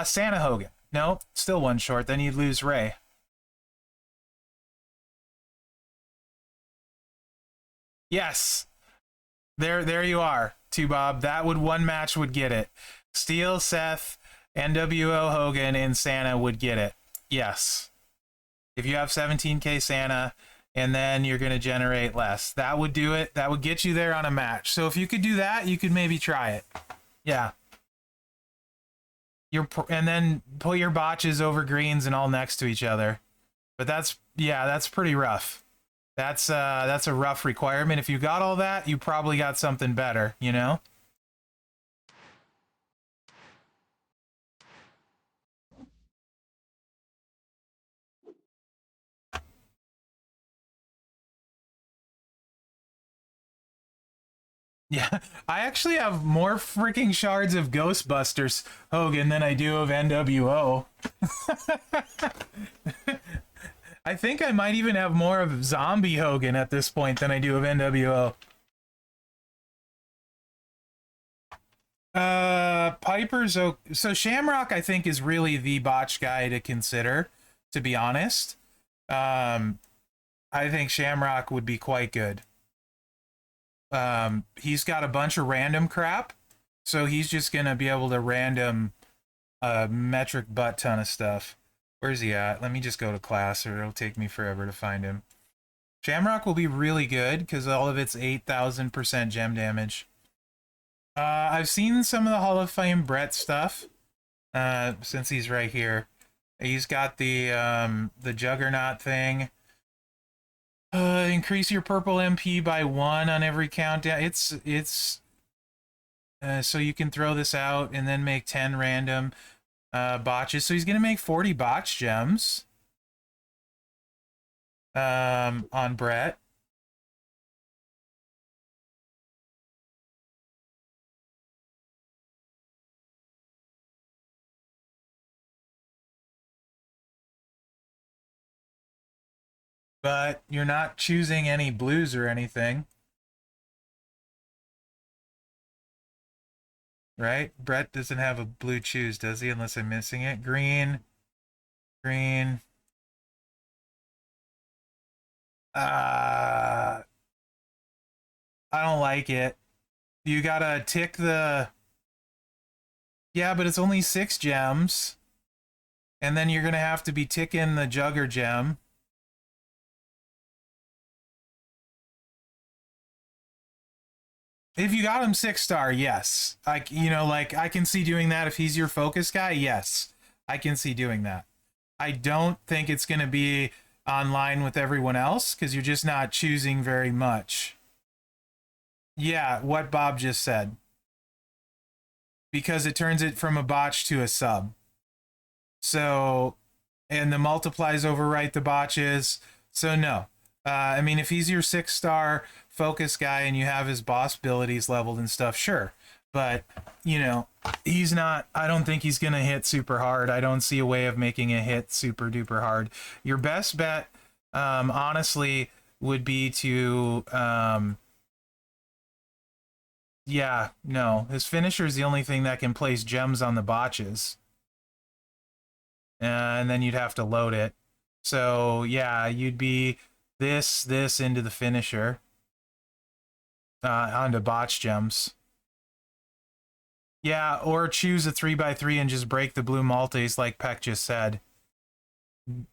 Santa Hogan. No, still one short. Then you'd lose Ray. Yes. There you are, Bob. That would one match would get it. Steel, Seth, NWO Hogan, and Santa would get it. Yes. If you have 17k Santa, and then you're going to generate less. That would do it. That would get you there on a match. So if you could do that, you could maybe try it. Yeah. And then put your botches over greens and all next to each other. But that's pretty rough. That's a rough requirement. If you got all that, you probably got something better, you know? Yeah, I actually have more freaking shards of Ghostbusters Hogan than I do of NWO. I think I might even have more of Zombie Hogan at this point than I do of NWO. Piper's so Shamrock I think is really the botch guy to consider, to be honest. I think Shamrock would be quite good. He's got a bunch of random crap, so he's just gonna be able to random a metric butt ton of stuff. Where's he at? Let me just go to class, or it'll take me forever to find him. Shamrock will be really good because all of it's 8,000% gem damage. I've seen some of the Hall of Fame Brett stuff. Since he's right here, he's got the Juggernaut thing. Increase your purple MP by 1 on every countdown. It's so you can throw this out and then make 10 random botches. So he's gonna make 40 botch gems on Brett. But you're not choosing any blues or anything. Right? Brett doesn't have a blue choose, does he? Unless I'm missing it. Green. Green. I don't like it. You gotta tick the... Yeah, but it's only 6 gems. And then you're gonna have to be ticking the Jugger gem. If you got him 6-star, yes. Like, you know, like, I can see doing that if he's your focus guy, yes. I can see doing that. I don't think it's going to be online with everyone else, because you're just not choosing very much. Yeah, what Bob just said. Because it turns it from a botch to a sub. So, and the multiplies overwrite the botches. So, no. I mean, if he's your 6-star focus guy and you have his boss abilities leveled and stuff, sure. But, you know, he's not, I don't think he's going to hit super hard. I don't see a way of making it hit super duper hard. Your best bet, honestly, would be to, yeah, no. His finisher is the only thing that can place gems on the botches. And then you'd have to load it. So, yeah, you'd be this into the finisher. Onto botch gems. Yeah, or choose a 3x3 and just break the blue multis like Peck just said.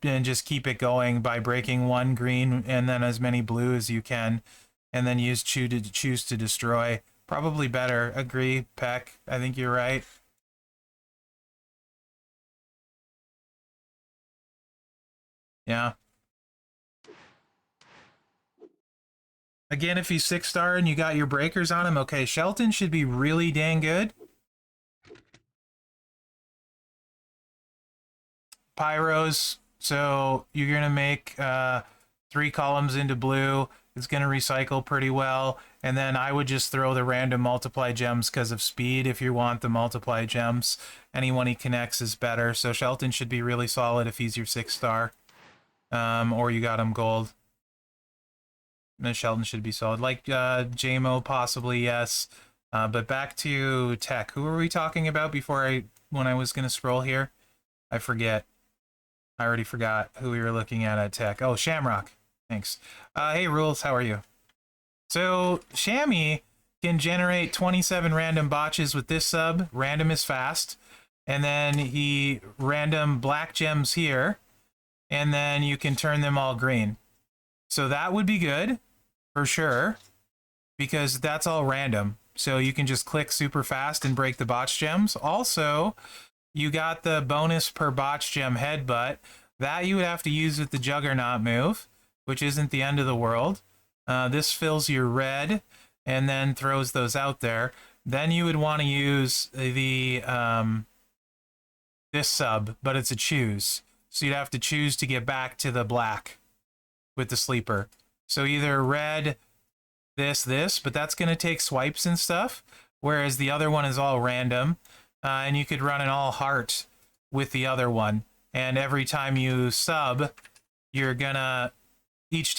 And just keep it going by breaking one green and then as many blue as you can. And then use choose to destroy. Probably better. Agree, Peck. I think you're right. Yeah. Again, if he's 6-star and you got your breakers on him, okay, Shelton should be really dang good. Pyros, so you're going to make 3 columns into blue. It's going to recycle pretty well. And then I would just throw the random multiply gems because of speed if you want the multiply gems. Anyone he connects is better. So Shelton should be really solid if he's your 6-star. Or you got him gold. And Shelton should be solid. Like JMO possibly, yes. But back to tech. Who were we talking about when I was going to scroll here? I forget. I already forgot who we were looking at tech. Oh, Shamrock. Thanks. Hey, Rules, how are you? So, Shammy can generate 27 random botches with this sub. Random is fast. And then he random black gems here. And then you can turn them all green. So that would be good, for sure. Because that's all random. So you can just click super fast and break the botch gems. Also, you got the bonus per botch gem headbutt. That you would have to use with the Juggernaut move, which isn't the end of the world. This fills your red and then throws those out there. Then you would want to use the this sub, but it's a choose. So you'd have to choose to get back to the black with the sleeper. So either red, this, but that's going to take swipes and stuff, whereas the other one is all random. And you could run an all heart with the other one. And every time you sub, you're gonna, each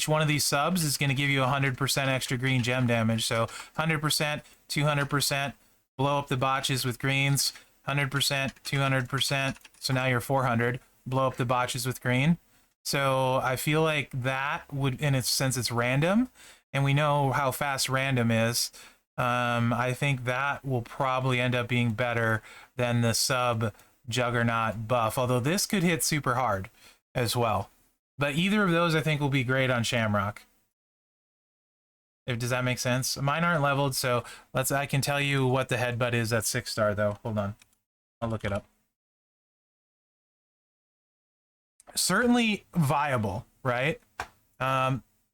one of these subs is gonna give you 100% extra green gem damage. So 100%, 200%, blow up the botches with greens, 100%, 200%. So now you're 400, blow up the botches with green. So I feel like that would, since it's random, and we know how fast random is, I think that will probably end up being better than the sub Juggernaut buff, although this could hit super hard as well. But either of those I think will be great on Shamrock. Does that make sense? Mine aren't leveled, so I can tell you what the headbutt is at 6-star though. Hold on. I'll look it up. Certainly viable, right?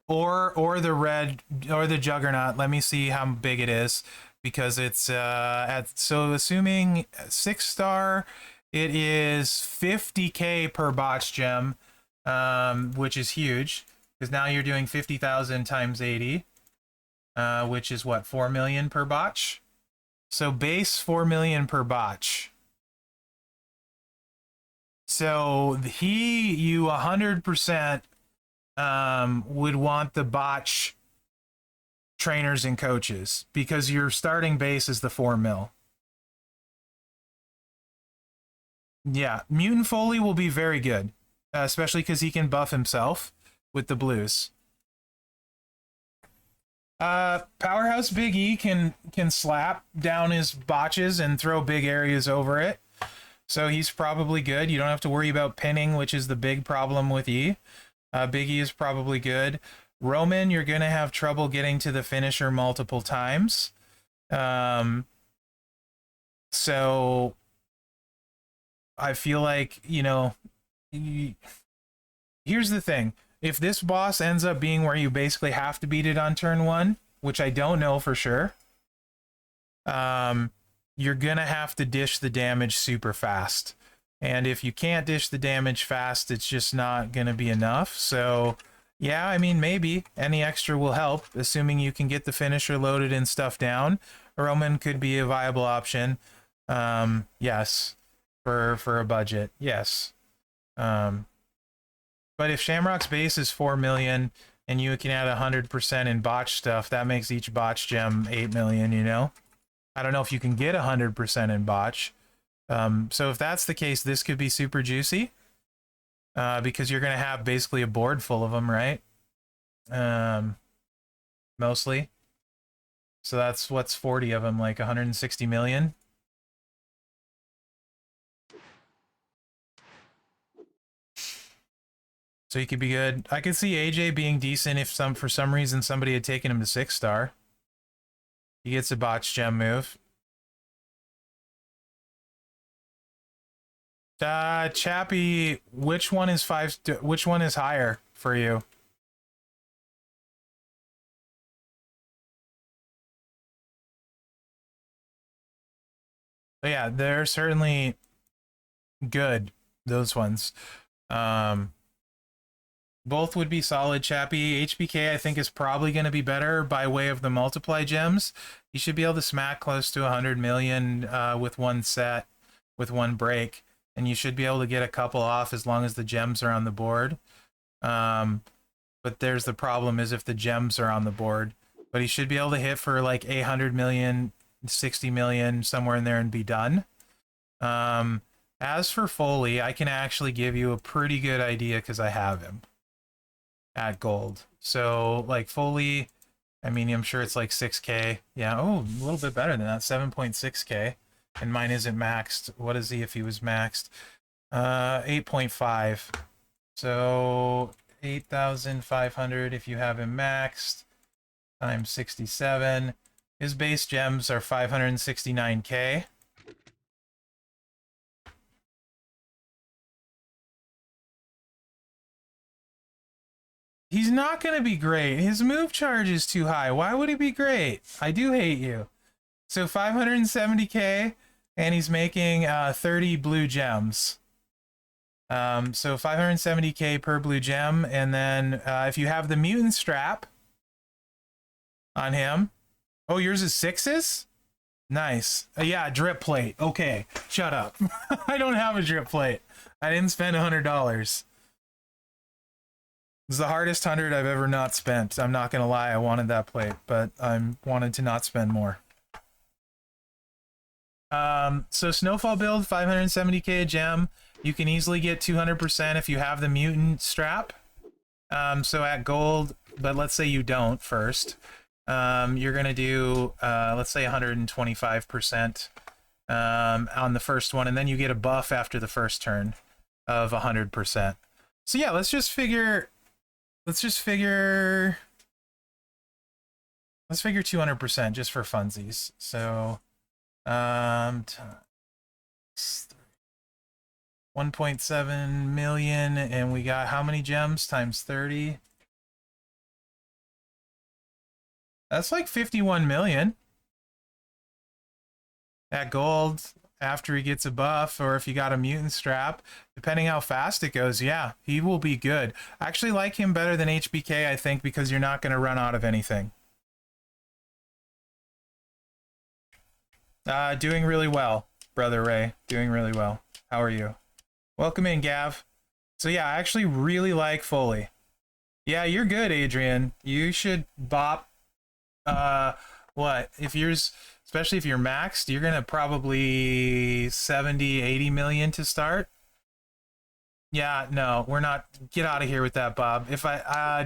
Or the red or the Juggernaut. Let me see how big it is, because it's so assuming 6-star, it is 50k per botch gem, which is huge because now you're doing 50,000 times 80, which is what, 4 million per botch. So base 4 million per botch. So you 100% would want the botch trainers and coaches because your starting base is the 4 mil. Yeah, Mutant Foley will be very good, especially because he can buff himself with the blues. Powerhouse Big E can slap down his botches and throw big areas over it. So he's probably good. You don't have to worry about pinning, which is the big problem with E. Big E is probably good. Roman, you're going to have trouble getting to the finisher multiple times. So I feel like, here's the thing. If this boss ends up being where you basically have to beat it on turn 1, which I don't know for sure, you're going to have to dish the damage super fast. And if you can't dish the damage fast, it's just not going to be enough. So, yeah, I mean, maybe any extra will help, assuming you can get the finisher loaded and stuff down. Roman could be a viable option. Yes, for a budget, yes. But if Shamrock's base is 4 million and you can add 100% in botch stuff, that makes each botch gem 8 million, you know? I don't know if you can get 100% in botch. So if that's the case, this could be super juicy. Because you're going to have basically a board full of them, right? Mostly. So that's what's 40 of them, like 160 million. So he could be good. I could see AJ being decent if for some reason somebody had taken him to 6-star. He gets a botch gem move. Chappie, which one is which one is higher for you? But yeah, they're certainly good, those ones. Both would be solid, Chappie. HBK, I think, is probably going to be better by way of the multiply gems. You should be able to smack close to 100 million with one set, with one break. And you should be able to get a couple off as long as the gems are on the board. But there's the problem is if the gems are on the board. But he should be able to hit for like 800 million, 60 million, somewhere in there and be done. As for Foley, I can actually give you a pretty good idea because I have him at gold. So like Foley, I mean, I'm sure it's like 6K. Yeah, oh, a little bit better than that, 7.6K. And mine isn't maxed. What is he if he was maxed? 8.5. So 8,500 if you have him maxed times 67. His base gems are 569K. He's not going to be great. His move charge is too high. Why would he be great? I do hate you. So 570K, and he's making 30 blue gems. So 570K per blue gem, and then if you have the mutant strap on him. Oh, yours is 6s? Nice. Yeah, drip plate. Okay, shut up. I don't have a drip plate. I didn't spend $100. It's the hardest 100 I've ever not spent. I'm not gonna lie, I wanted that plate, but I wanted to not spend more. So Snowfall build, 570K a gem. You can easily get 200% if you have the mutant strap. So at gold, but let's say you don't first. You're gonna do, let's say 125% on the first one, and then you get a buff after the first turn of 100%. So yeah, let's just figure 200% just for funsies. So, times 1.7 million, and we got how many gems times 30? That's like 51 million. At gold, after he gets a buff, or if you got a mutant strap, depending how fast it goes, yeah, he will be good. I actually like him better than HBK, I think, because you're not going to run out of anything. Doing really well, Brother Ray. Doing really well. How are you? Welcome in, Gav. So yeah, I actually really like Foley. Yeah, you're good, Adrian. You should bop. What? If yours, especially if you're maxed, you're gonna probably 70, 80 million to start. Yeah, no, we're not. Get out of here with that, Bob. If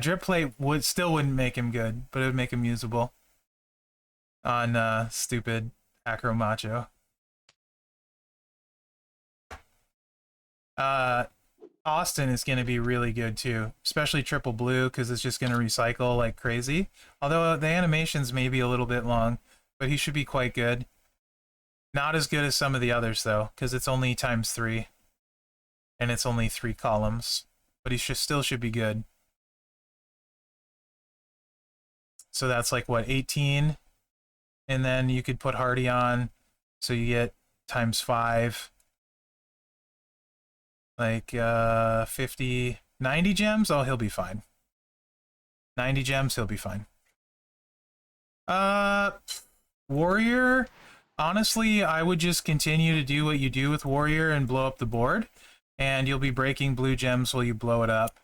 drip plate wouldn't make him good, but it would make him usable on stupid Acro Macho. Austin is going to be really good too, especially triple blue, because it's just going to recycle like crazy. Although the animations may be a little bit long, but he should be quite good. Not as good as some of the others though, because it's only times 3, and it's only 3 columns. But he still should be good. So that's like, what, 18? And then you could put Hardy on, so you get times 5. Like, 50, 90 gems? Oh, he'll be fine. 90 gems, he'll be fine. Warrior, honestly, I would just continue to do what you do with Warrior and blow up the board, and you'll be breaking blue gems while you blow it up.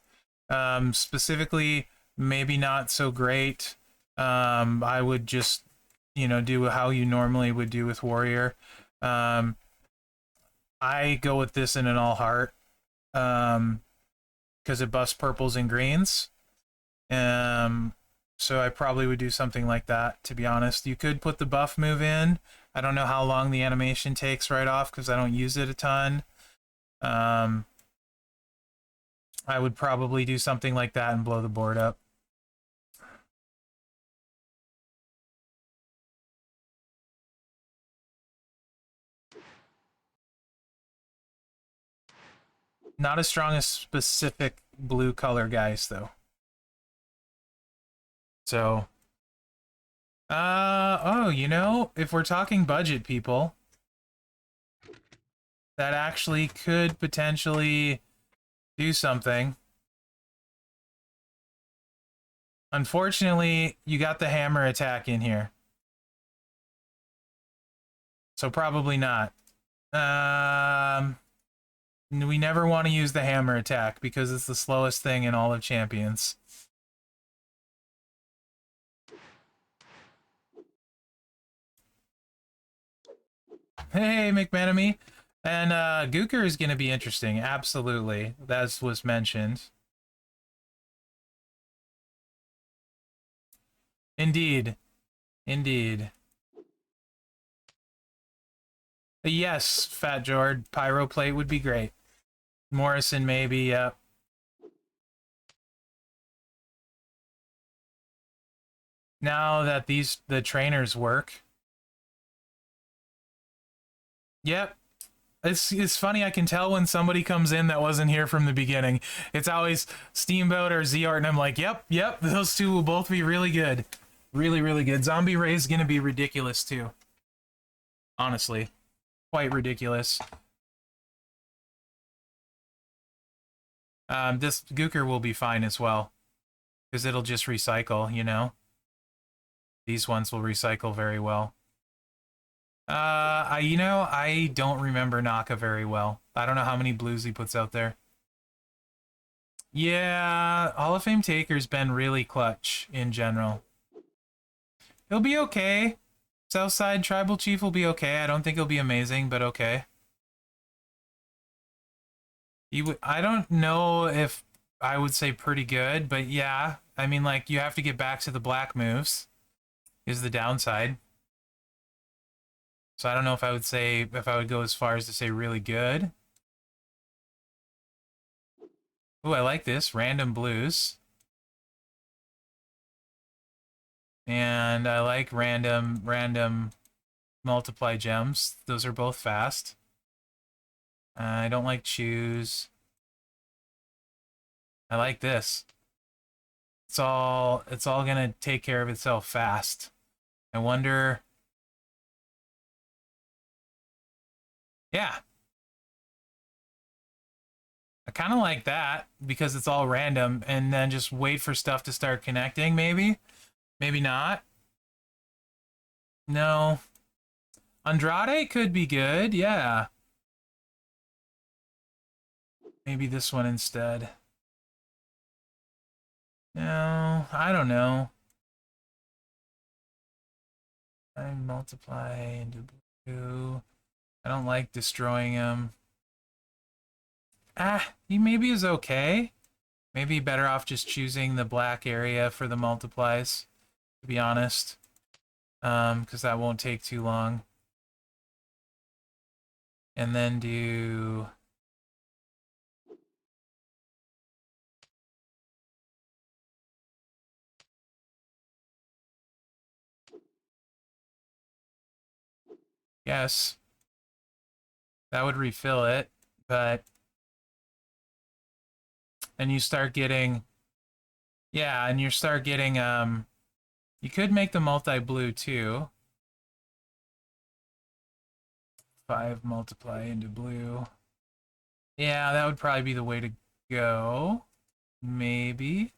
Specifically, maybe not so great. I would just, do how you normally would do with Warrior. I go with this in an all heart, because it buffs purples and greens. So I probably would do something like that, to be honest. You could put the buff move in. I don't know how long the animation takes right off because I don't use it a ton. I would probably do something like that and blow the board up. Not as strong as specific blue color guys, though. So, if we're talking budget, people, that actually could potentially do something. Unfortunately, you got the hammer attack in here. So probably not. We never want to use the hammer attack because it's the slowest thing in all of Champions. Hey, McManamy. And Gooker is going to be interesting. Absolutely. That was mentioned. Indeed. Indeed. Yes, Fat Jord. Pyroplate would be great. Morrison, maybe, yep. Now that the trainers work. Yep. It's funny, I can tell when somebody comes in that wasn't here from the beginning. It's always Steamboat or Zart, and I'm like, yep, those two will both be really good. Really, really good. Zombie Ray's gonna be ridiculous, too. Honestly. Quite ridiculous. This Gooker will be fine as well. Because it'll just recycle, These ones will recycle very well. I don't remember Naka very well. I don't know how many blues he puts out there. Yeah, Hall of Fame Taker's been really clutch in general. He'll be okay. Southside Tribal Chief will be okay. I don't think he'll be amazing, but okay. I don't know if I would say pretty good, but yeah. I mean, like, you have to get back to the black moves is the downside. So I don't know if I would go as far as to say really good. Ooh, I like this. Random blues. And I like random multiply gems. Those are both fast. I don't like choose. I like this. It's all gonna take care of itself fast. I wonder. Yeah. I kind of like that because it's all random and then just wait for stuff to start connecting, maybe. Maybe not. No. Andrade could be good, yeah. Maybe this one instead. No, I don't know. I multiply into blue. I don't like destroying him. He maybe is okay. Maybe better off just choosing the black area for the multiplies, to be honest. Because that won't take too long. And then do... Yes. That would refill it, but... And you start getting... Yeah, and you start getting, You could make the multi-blue too. 5 multiply into blue. Yeah, that would probably be the way to go. Maybe.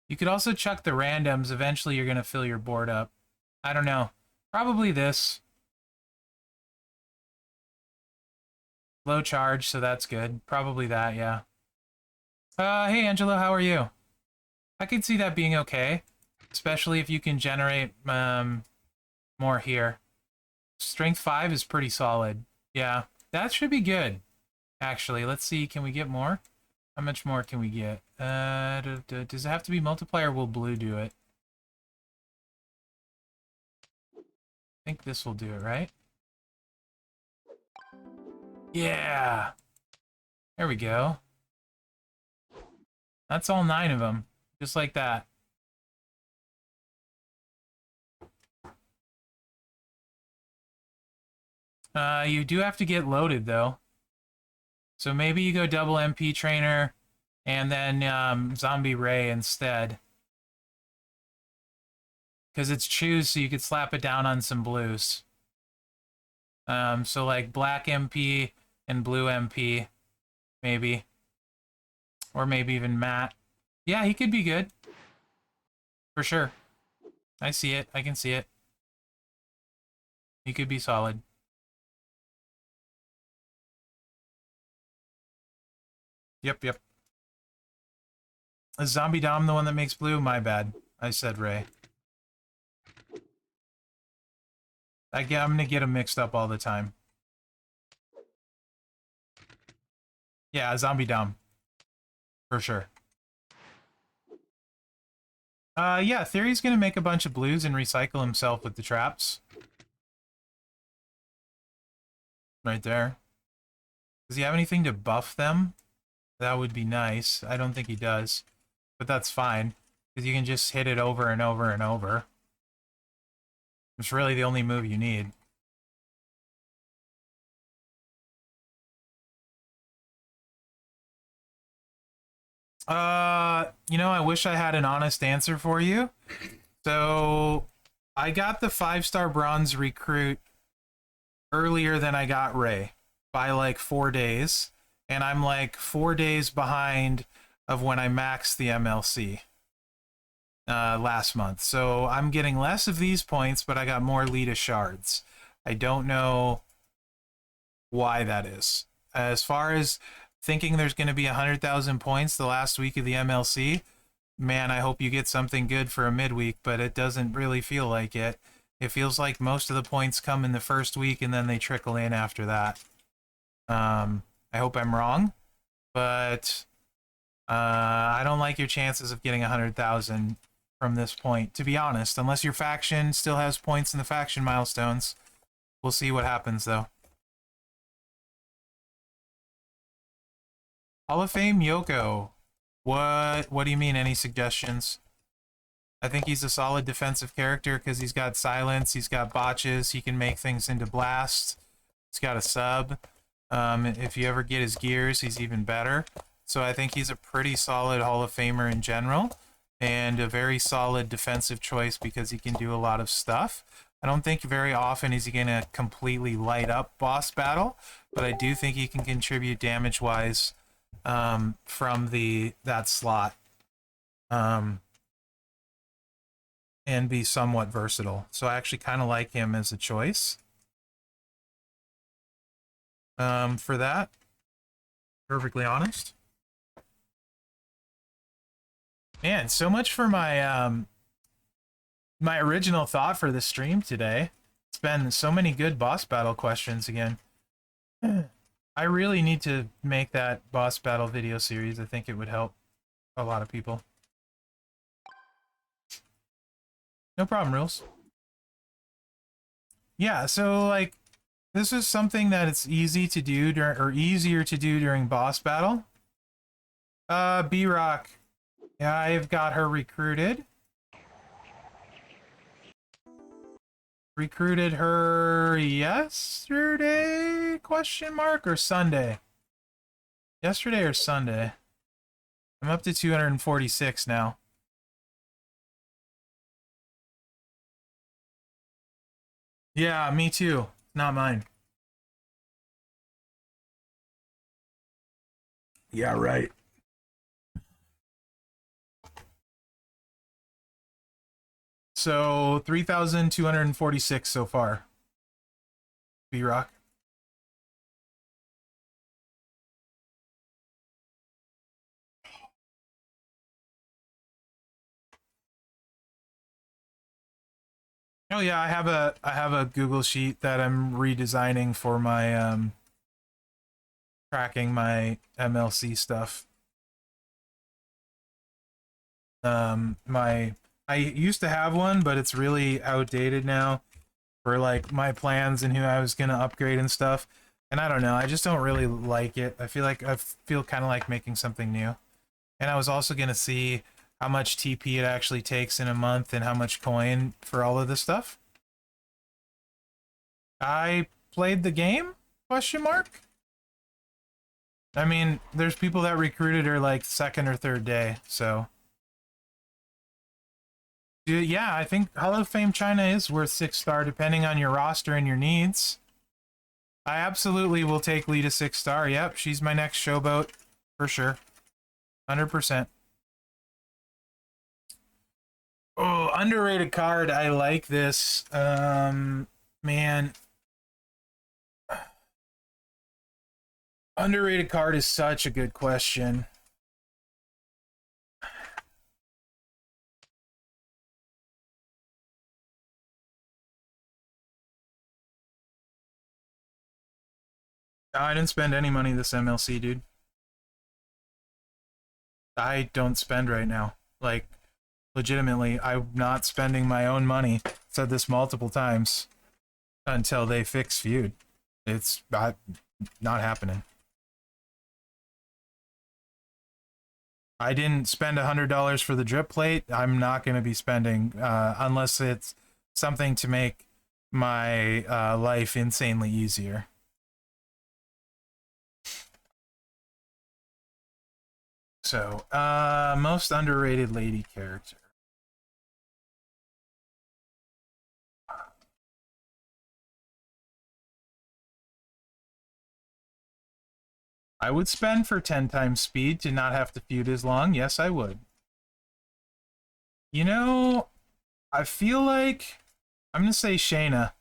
You could also chuck the randoms. Eventually you're going to fill your board up. I don't know. Probably this. Low charge, so that's good. Probably that, yeah. Hey, Angelo, how are you? I could see that being okay. Especially if you can generate more here. Strength 5 is pretty solid. Yeah, that should be good. Actually, let's see. Can we get more? How much more can we get? Does it have to be multiplier? Will blue do it? I think this will do it, right? Yeah! There we go. That's all 9 of them. Just like that. You do have to get loaded, though. So maybe you go double MP trainer and then zombie Ray instead. Because it's choose, so you could slap it down on some blues. So like black MP and blue MP, maybe. Or maybe even matte. Yeah, he could be good. For sure. I see it. I can see it. He could be solid. Yep, yep. Is Zombie Dom the one that makes blue? My bad. I said Ray. I'm gonna get them mixed up all the time. Yeah, Zombie Dom. For sure. Yeah, Theory's gonna make a bunch of blues and recycle himself with the traps. Right there. Does he have anything to buff them? That would be nice. I don't think he does. But that's fine. Because you can just hit it over and over and over. It's really the only move you need. You know, I wish I had an honest answer for you. So, I got the 5-star bronze recruit earlier than I got Ray. By like 4 days. And I'm like 4 days behind of when I maxed the MLC. Last month. So, I'm getting less of these points, but I got more Lita shards. I don't know why that is. As far as thinking there's going to be 100,000 points the last week of the MLC, man, I hope you get something good for a midweek, but it doesn't really feel like it. It feels like most of the points come in the first week and then they trickle in after that. I hope I'm wrong, but I don't like your chances of getting 100,000 from this point, to be honest, unless your faction still has points in the faction milestones. We'll see what happens, though. Hall of Fame Yoko. What do you mean? Any suggestions? I think he's a solid defensive character because he's got silence, he's got botches, he can make things into blast. He's got a sub. If you ever get his gears, he's even better. So I think he's a pretty solid Hall of Famer in general, and a very solid defensive choice because he can do a lot of stuff. I don't think very often is he going to completely light up boss battle, but I do think he can contribute damage-wise from that slot, and be somewhat versatile. So I actually kind of like him as a choice for that. Perfectly honest. Man, so much for my my original thought for the stream today. It's been so many good boss battle questions again. I really need to make that boss battle video series. I think it would help a lot of people. No problem, Rules. Yeah, so like this is something that it's easy to do or easier to do during boss battle. B-Rock. Yeah, I've got her recruited. Recruited her yesterday, question mark, or Sunday? Yesterday or Sunday? I'm up to 246 now. Yeah, me too. Not mine. Yeah, right. So 3,246 so far. B Rock. Oh yeah, I have a Google sheet that I'm redesigning for my tracking my MLC stuff. My I used to have one, but it's really outdated now for like my plans and who I was gonna upgrade and stuff. And I don't know, I just don't really like it. I feel kind of like making something new. And I was also gonna see how much TP it actually takes in a month and how much coin for all of this stuff. I played the game? Question mark. I mean, there's people that recruited her like second or third day, so. Yeah, I think Hall of Fame China is worth 6-star depending on your roster and your needs. I absolutely will take Lee to 6-star. Yep, she's my next showboat for sure. 100%. Oh, underrated card. I like this. Man. Underrated card is such a good question. I didn't spend any money this MLC, dude. I don't spend right now. Like, legitimately, I'm not spending my own money. Said this multiple times until they fix feud. It's not happening. I didn't spend $100 for the drip plate. I'm not going to be spending unless it's something to make my life insanely easier. So, most underrated lady character. I would spend for 10 times speed to not have to feud as long. Yes, I would. You know, I feel like I'm going to say Shayna.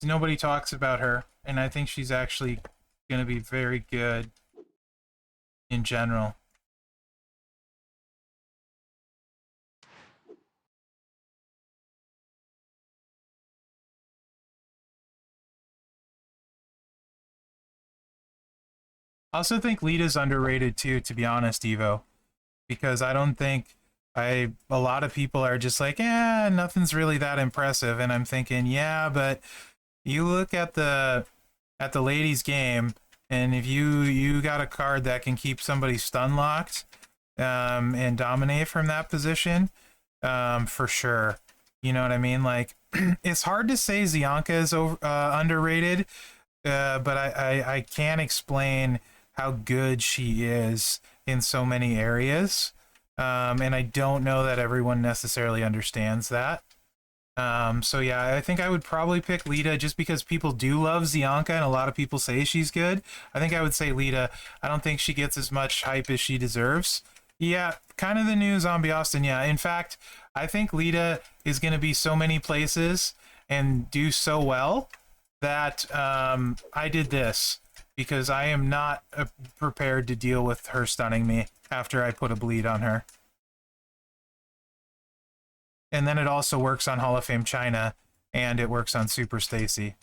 Nobody talks about her, and I think she's actually going to be very good in general. I also think Lita's underrated too, to be honest, Evo, because I don't think a lot of people are just like, nothing's really that impressive, and I'm thinking, yeah, but you look at the ladies game, and if you got a card that can keep somebody stun locked, and dominate from that position, for sure. You know what I mean? Like, it's hard to say Zianka is underrated, but I can't explain how good she is in so many areas. And I don't know that everyone necessarily understands that. So yeah, I think I would probably pick Lita just because people do love Zianka and a lot of people say she's good. I think I would say Lita. I don't think she gets as much hype as she deserves. Yeah, kind of the new Zombie Austin. Yeah, in fact, I think Lita is going to be so many places and do so well that I did this because I am not prepared to deal with her stunning me after I put a bleed on her. And then it also works on Hall of Fame China, and it works on Super Stacy.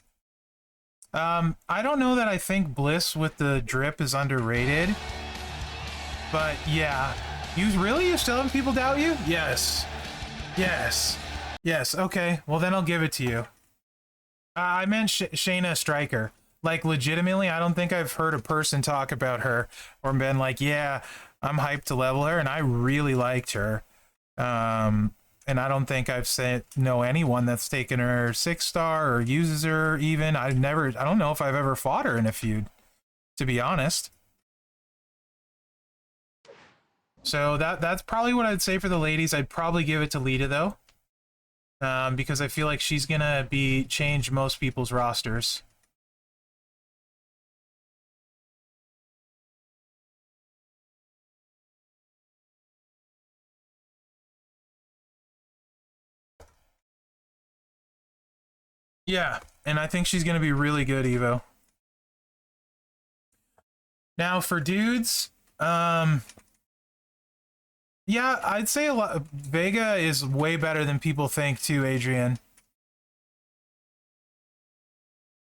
I don't know that I think Bliss with the drip is underrated, but yeah. You still have people doubt you? Yes. Yes. Yes, okay. Well, then I'll give it to you. I meant Shayna Striker. Like, legitimately, I don't think I've heard a person talk about her or been like, yeah, I'm hyped to level her, and I really liked her. And I don't think I've know anyone that's taken her 6-star or uses her even. I don't know if I've ever fought her in a feud, to be honest. So that's probably what I'd say for the ladies. I'd probably give it to Lita, though. because I feel like she's gonna change most people's rosters. Yeah, and I think she's gonna be really good, Evo. Now for dudes, yeah, I'd say a lot. Vega is way better than people think too, Adrian.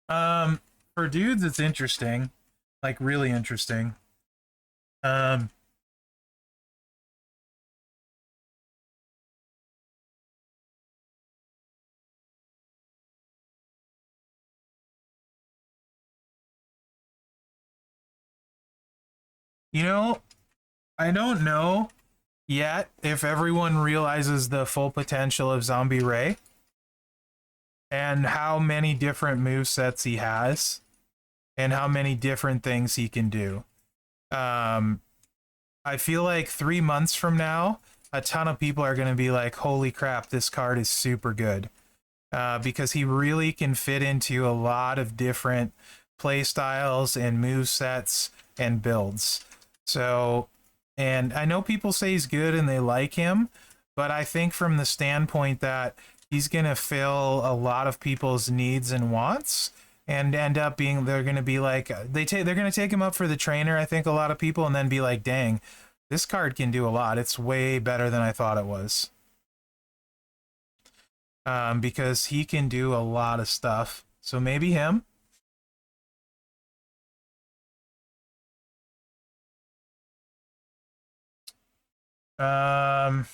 For dudes, it's interesting, like really interesting. Um, you know, I don't know yet if everyone realizes the full potential of Zombie Ray and how many different move sets he has and how many different things he can do. Um, I feel like 3 months from now, a ton of people are going to be like, holy crap, this card is super good. Because he really can fit into a lot of different play styles and move sets and builds. So, and I know people say he's good and they like him, but I think from the standpoint that he's going to fill a lot of people's needs and wants and end up being, they're going to be like, they're going to take him up for the trainer, I think, a lot of people, and then be like, dang, this card can do a lot. It's way better than I thought it was. Because he can do a lot of stuff. So maybe him. Um,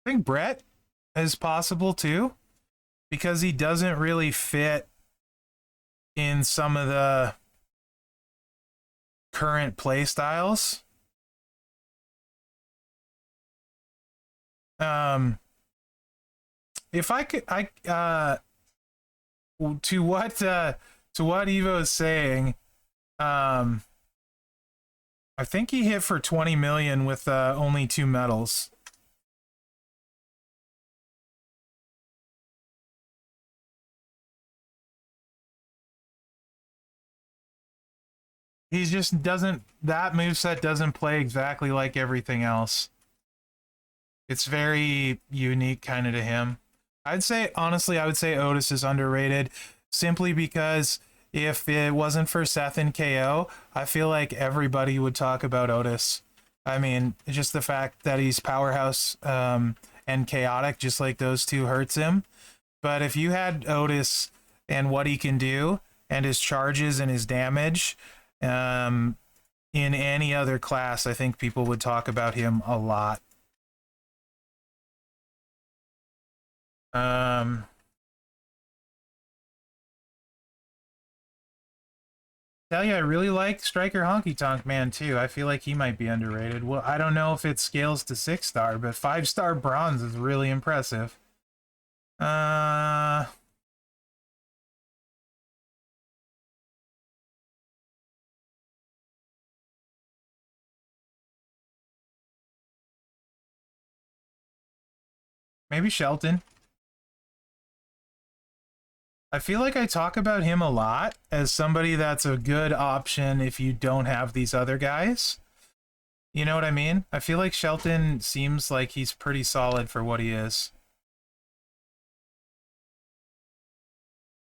I think Brett is possible too, because he doesn't really fit in some of the current play styles. Um, if I could, to what Evo is saying, um, I think he hit for 20 million with only 2 medals. He just doesn't, that moveset doesn't play exactly like everything else. It's very unique kind of to him. I'd say, honestly, I would say Otis is underrated simply because if it wasn't for Seth and KO, I feel like everybody would talk about Otis. I mean, just the fact that he's powerhouse and chaotic, just like those two, hurts him. But if you had Otis and what he can do and his charges and his damage, in any other class, I think people would talk about him a lot. Tell you, I really like Striker Honky Tonk Man too. I feel like he might be underrated. Well, I don't know if it scales to 6-star, but 5-star bronze is really impressive. Maybe Shelton. I feel like I talk about him a lot as somebody that's a good option if you don't have these other guys. You know what I mean? I feel like Shelton seems like he's pretty solid for what he is.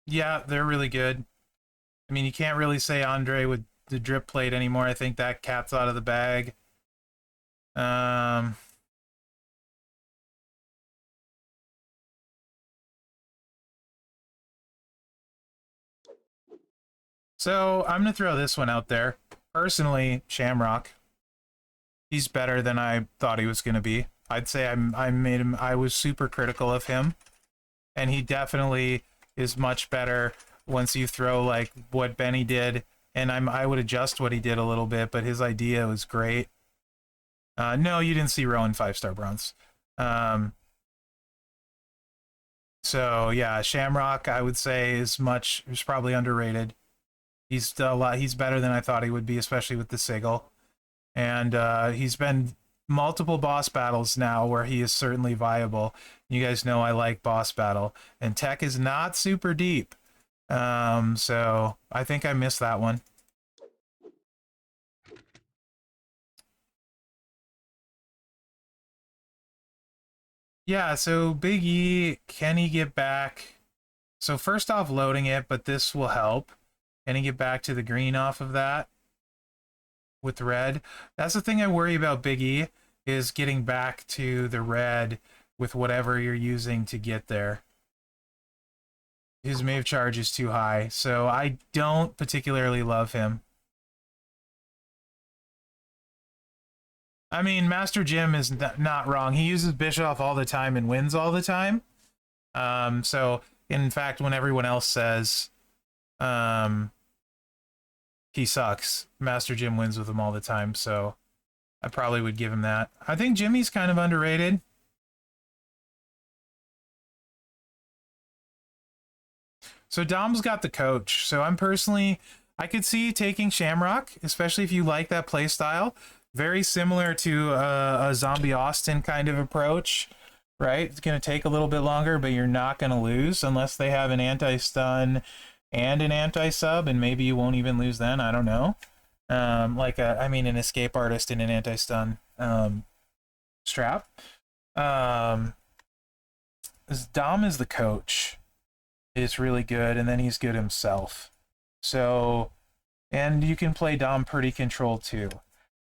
Yeah, they're really good. I mean, you can't really say Andre with the drip plate anymore. I think that cat's out of the bag. Um, so I'm gonna throw this one out there. Personally, Shamrock. He's better than I thought he was gonna be. I'd say I made him. I was super critical of him, and he definitely is much better once you throw like what Benny did. And I would adjust what he did a little bit, but his idea was great. No, you didn't see Rowan 5-star bronze. Um, So yeah, Shamrock I would say is probably underrated. He's still a lot. He's better than I thought he would be, especially with the Sigil. And he's been multiple boss battles now where he is certainly viable. You guys know I like boss battle, and tech is not super deep. So I think I missed that one. Yeah, so Big E, can he get back? So first off, loading it, but this will help. Can he get back to the green off of that with red? That's the thing I worry about Big E, is getting back to the red with whatever you're using to get there. His Mave charge is too high, so I don't particularly love him. I mean, Master Jim is not wrong. He uses Bischoff all the time and wins all the time. So in fact, when everyone else says he sucks, Master Jim wins with him all the time. So I probably would give him that. I think Jimmy's kind of underrated. So Dom's got the coach. So I could see taking Shamrock, especially if you like that play style. Very similar to a Zombie Austin kind of approach, right? It's going to take a little bit longer, but you're not going to lose unless they have an anti-stun and an anti-sub, and maybe you won't even lose then. I don't know. An escape artist and an anti-stun strap. Dom is the coach. Is really good, and then he's good himself. So, and you can play Dom pretty controlled too.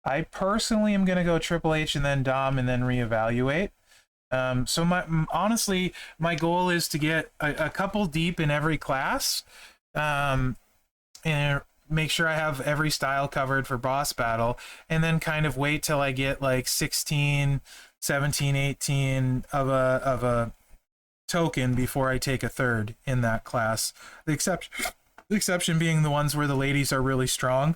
I personally am going to go Triple H and then Dom and then reevaluate. Honestly, my goal is to get a couple deep in every class, and make sure I have every style covered for boss battle, and then kind of wait till I get like 16, 17, 18 of a token before I take a third in that class. The exception being the ones where the ladies are really strong.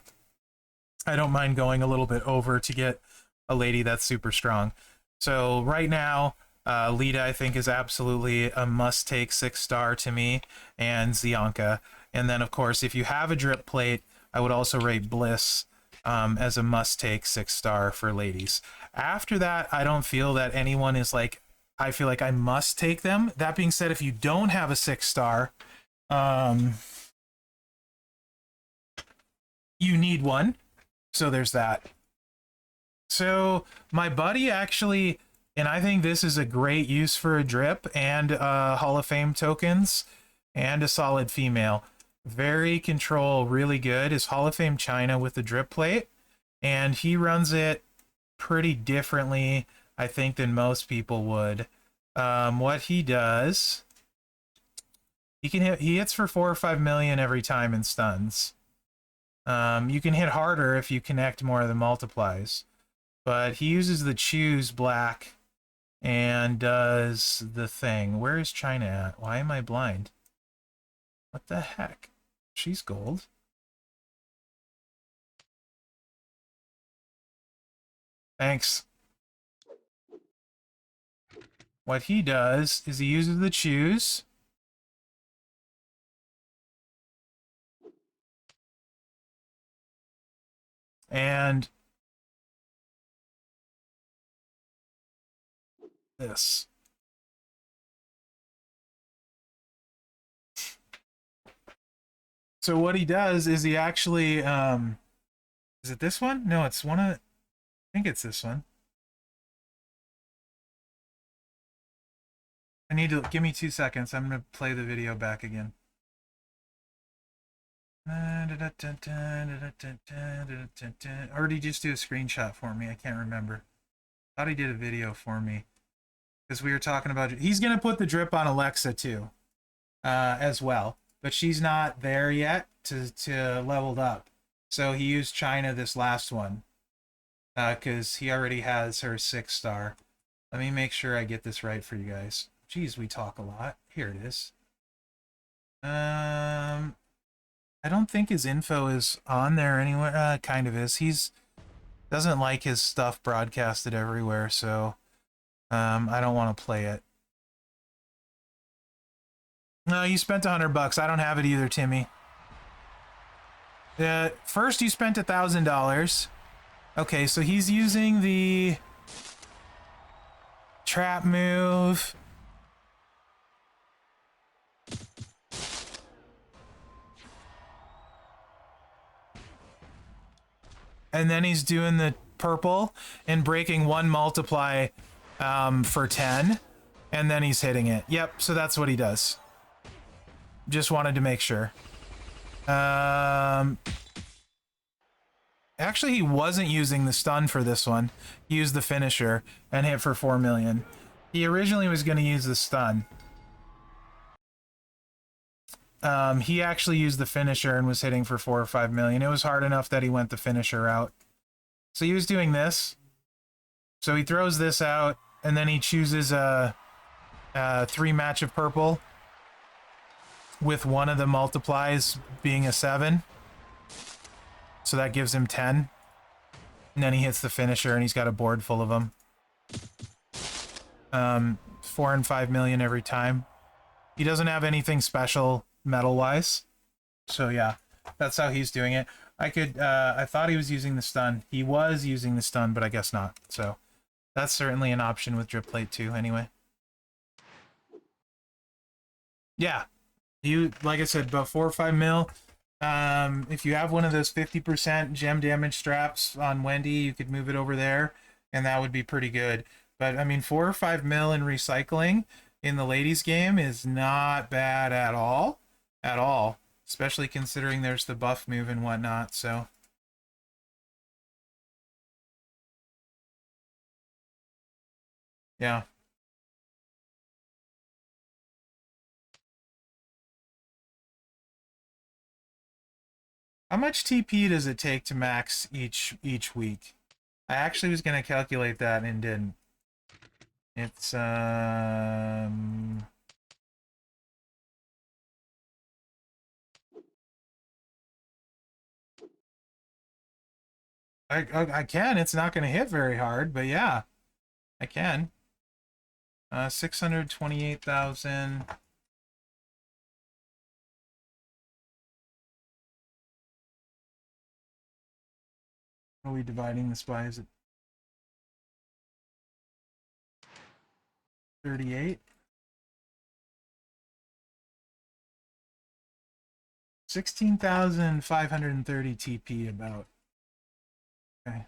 I don't mind going a little bit over to get a lady that's super strong. So right now, Lita I think is absolutely a must-take 6-star to me, and Zianka. And then of course, if you have a drip plate, I would also rate Bliss as a must-take 6-star for ladies. After that, I don't feel that anyone is like, I feel like I must take them. That being said, if you don't have a 6-star, you need one. So there's that. So my buddy actually, and I think this is a great use for a drip and Hall of Fame tokens and a solid female. Very control, really good, is Hall of Fame China with the drip plate. And he runs it pretty differently, I think, than most people would. What he does, he hits for 4 or 5 million every time and stuns. You can hit harder if you connect more of the multiplies. But he uses the choose black and does the thing. Where is China at? Why am I blind? What the heck? She's gold. Thanks. What he does is he uses the choose. And this. So what he does is he actually, is it this one? No, it's one of, I think it's this one. I need to, give me 2 seconds. I'm going to play the video back again. Or did he just do a screenshot for me? I can't remember. Thought he did a video for me. Because we were talking about, he's going to put the drip on Alexa too, as well. But she's not there yet to leveled up. So he used China this last one. Because he already has her 6-star. Let me make sure I get this right for you guys. Jeez, we talk a lot. Here it is. I don't think his info is on there anywhere. Kind of is. He's doesn't like his stuff broadcasted everywhere, so I don't want to play it. No, you spent $100. I don't have it either, Timmy. First you spent $1,000. Okay, so he's using the trap move. And then he's doing the purple and breaking one multiply for 10. And then he's hitting it. Yep, so that's what he does. Just wanted to make sure. Actually, he wasn't using the stun for this one. He used the finisher and hit for 4 million. He originally was going to use the stun. He actually used the finisher and was hitting for 4 or 5 million. It was hard enough that he went the finisher out. So he was doing this. So he throws this out, and then he chooses a 3 match of purple, with one of the multiplies being a 7. So that gives him 10. And then he hits the finisher, and he's got a board full of them. 4 and 5 million every time. He doesn't have anything special metal-wise. So yeah, that's how he's doing it. I thought he was using the stun. He was using the stun, but I guess not. So that's certainly an option with Drip Plate too, anyway. Yeah. You, like I said, about 4 or 5 mil. If you have one of those 50% gem damage straps on Wendy, you could move it over there, and that would be pretty good. But I mean, 4 or 5 mil in recycling in the ladies game is not bad at all. At all. Especially considering there's the buff move and whatnot, so. Yeah. How much TP does it take to max each week? I actually was going to calculate that and didn't. It's I can. It's not going to hit very hard, but yeah, I can. 628,000. What are we dividing this by? Is it 38? 16,530 TP about. Okay.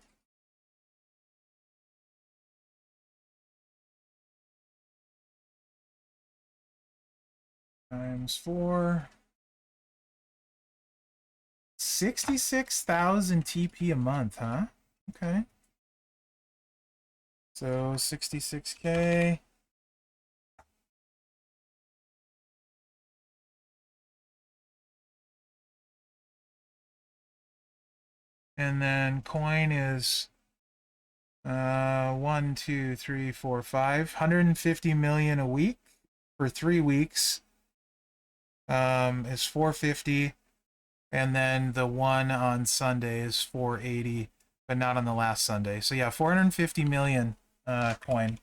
Times 4. 66,000 TP a month, huh? Okay. So 66K. And then coin is 1, 2, 3, 4, 5. 150 million a week for 3 weeks. Is 450. And then the one on Sunday is 480, but not on the last Sunday. So yeah, 450 million coin.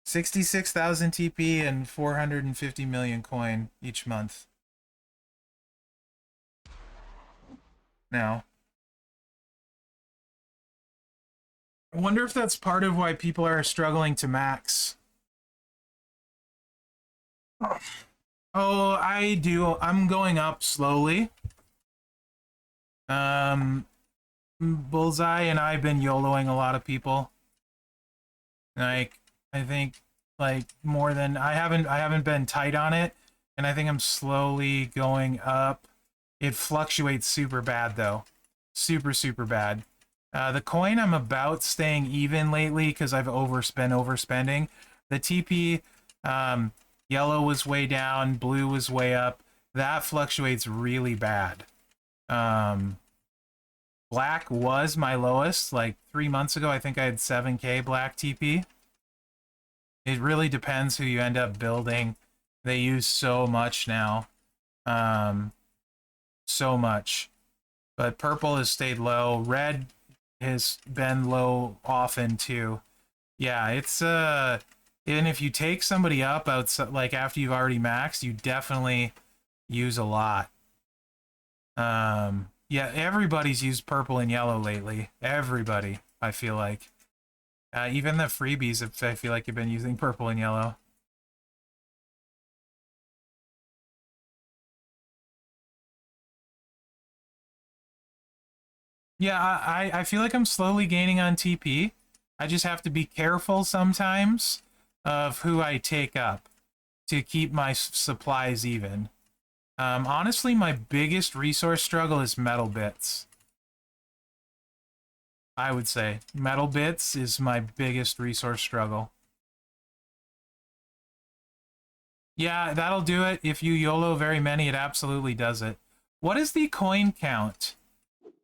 66,000 TP and 450 million coin each month. Now, I wonder if that's part of why people are struggling to max. Oh, I do. I'm going up slowly. Bullseye and I've been YOLOing a lot of people. Like, I think like more than I haven't been tight on it, and I think I'm slowly going up. It fluctuates super bad though. Super bad. The coin I'm about staying even lately because I've overspending. The TP yellow was way down, blue was way up. That fluctuates really bad. Black was my lowest, like 3 months ago. I think I had 7K black TP. It really depends who you end up building. They use so much now. So much. But purple has stayed low. Red has been low often too. Yeah, it's And if you take somebody up outside, like after you've already maxed, you definitely use a lot. Yeah, everybody's used purple and yellow lately. Everybody, I feel like. Even the freebies, I feel like, have been using purple and yellow. Yeah, I feel like I'm slowly gaining on TP. I just have to be careful sometimes of who I take up to keep my supplies even. Honestly, my biggest resource struggle is metal bits. I would say metal bits is my biggest resource struggle. Yeah, that'll do it. If you YOLO very many, it absolutely does it. What is the coin count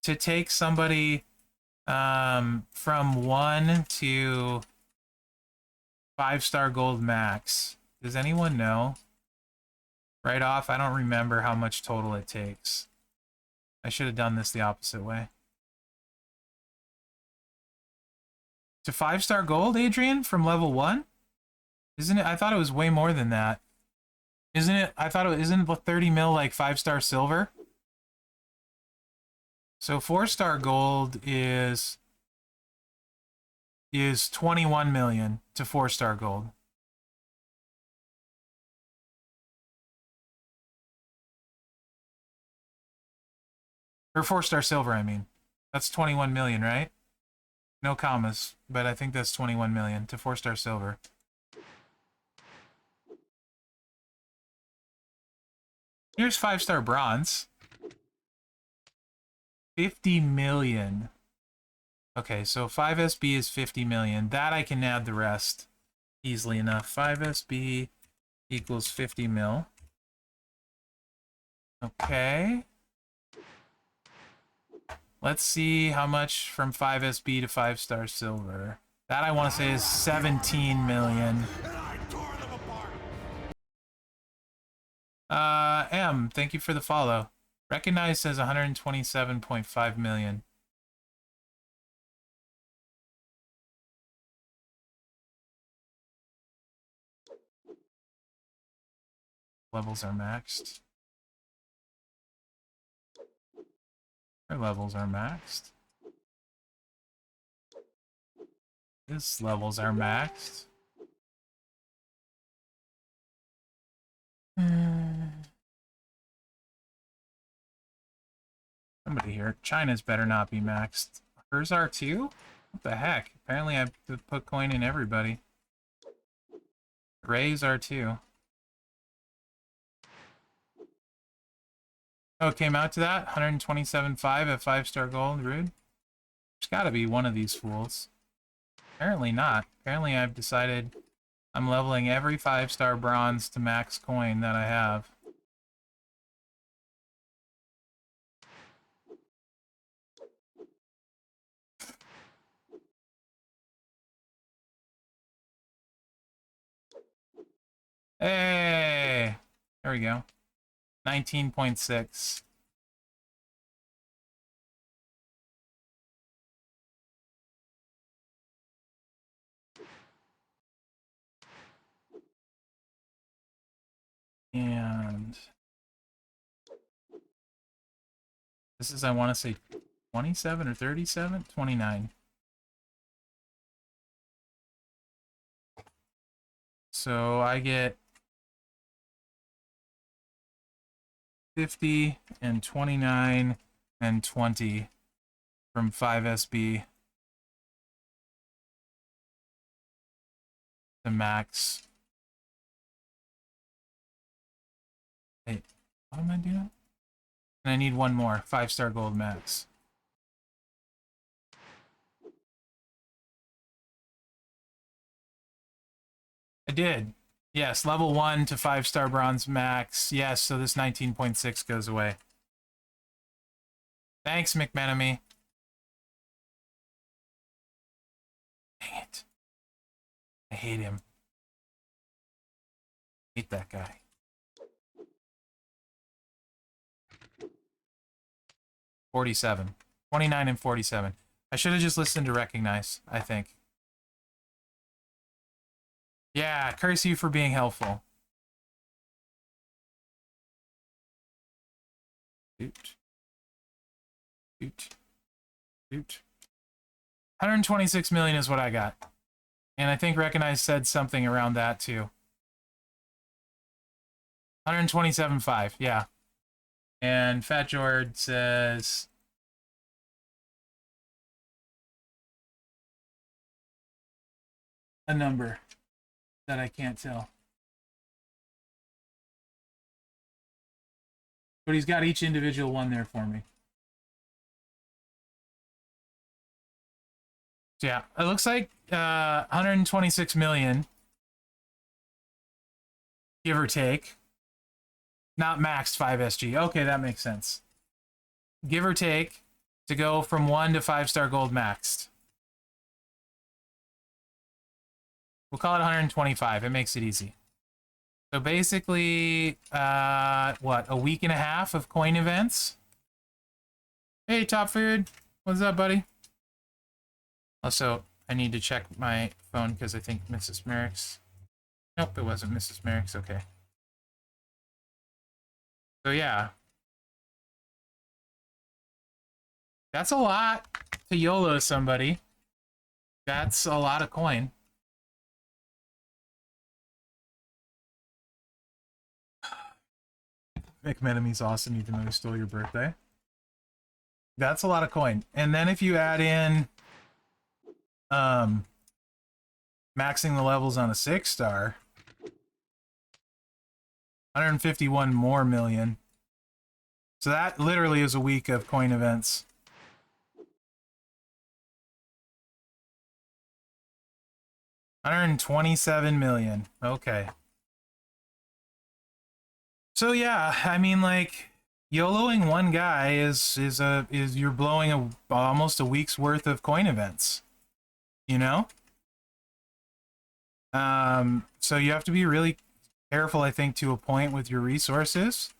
to take somebody from 1 to 5-star gold max? Does anyone know? Right off, I don't remember how much total it takes. I should have done this the opposite way. To 5-star gold, Adrian, from level 1? Isn't it? I thought it was way more than that. Isn't it? I thought it isn't 30 mil like 5-star silver? So 4-star gold is 21 million to 4-star gold. Or 4-star silver, I mean. That's 21 million, right? No commas, but I think that's 21 million to 4-star silver. Here's 5-star bronze. 50 million. Okay, so 5SB is 50 million. That I can add the rest easily enough. 5SB equals 50 mil. Okay. Let's see how much from 5SB to 5-star silver. That I want to say is 17 million. M, thank you for the follow. Recognize says 127.5 million. Levels are maxed. Their levels are maxed. His levels are maxed. Somebody here. China's better not be maxed. Hers are too? What the heck? Apparently I have to put coin in everybody. Rays are too. Oh, it came out to that? 127.5 at 5-star gold, rude? There's gotta be one of these fools. Apparently not. Apparently I've decided I'm leveling every 5-star bronze to max coin that I have. Hey! There we go. 19.6. And this is, I want to say, 27 or 37? 29. So I get 50 and 29 and 20 from 5SB to max. Hey, what am I doing? And I need one more, 5-star gold max. I did. Yes, level 1 to 5-star bronze max. Yes, so this 19.6 goes away. Thanks, McMenemy. Dang it. I hate him. Hate that guy. 47. 29 and 47. I should have just listened to recognize, I think. Yeah, curse you for being helpful. Doot. Doot. Doot. 126 million is what I got. And I think Recognize said something around that too. 127.5, yeah. And Fat Jord says a number that I can't tell. But he's got each individual one there for me. So yeah, it looks like 126 million, give or take. Not maxed 5SG. Okay, that makes sense. Give or take to go from 1 to 5-star gold maxed. We'll call it 125. It makes it easy. So basically, what, a week and a half of coin events? Hey, Top Food. What's up, buddy? Also, I need to check my phone because I think Mrs. Merrick's... Nope, it wasn't Mrs. Merrick's. Okay. So, yeah. That's a lot to YOLO somebody. That's a lot of coin. McMenemy's awesome, even though he stole your birthday. That's a lot of coin. And then if you add in maxing the levels on a 6-star, 151 more million. So that literally is a week of coin events. $127 million. Okay. So yeah, I mean, like, YOLOing one guy is you're blowing almost a week's worth of coin events. You know? So you have to be really careful, I think, to a point with your resources,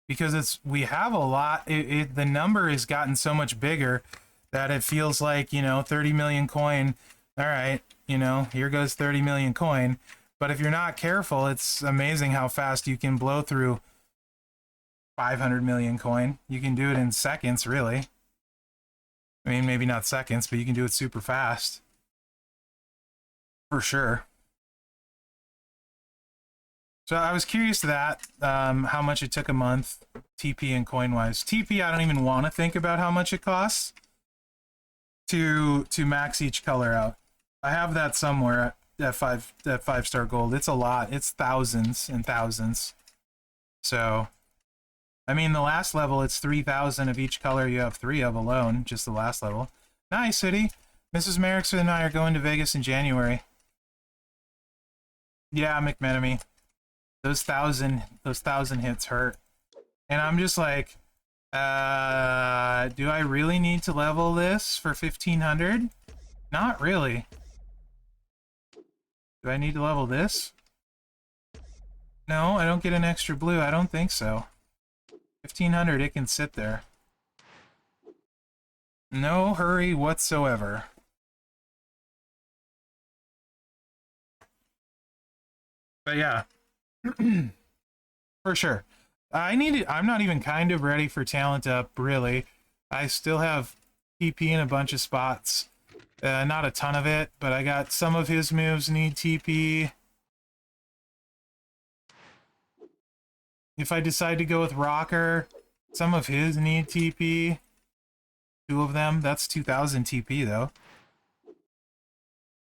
because we have a lot. The number has gotten so much bigger that it feels like, 30 million coin. All right, here goes 30 million coin. But if you're not careful, it's amazing how fast you can blow through 500 million coin. You can do it in seconds, really. I mean, maybe not seconds, but you can do it super fast. For sure. So I was curious to that, how much it took a month, TP and coin-wise. TP, I don't even want to think about how much it costs to max each color out. I have that somewhere at 5-star gold. It's a lot. It's thousands and thousands. So, I mean, the last level, it's 3,000 of each color you have 3 of alone, just the last level. Nice, City. Mrs. Merrickson and I are going to Vegas in January. Yeah, McMenemy. Those thousand hits hurt. And I'm just like, do I really need to level this for 1,500? Not really. Do I need to level this? No, I don't get an extra blue. I don't think so. 1,500, it can sit there. No hurry whatsoever. But yeah. For sure. I'm not even kind of ready for talent up, really. I still have TP in a bunch of spots. Not a ton of it, but I got some of his moves need TP. If I decide to go with Rocker, some of his need TP. 2 of them, that's 2,000 TP though.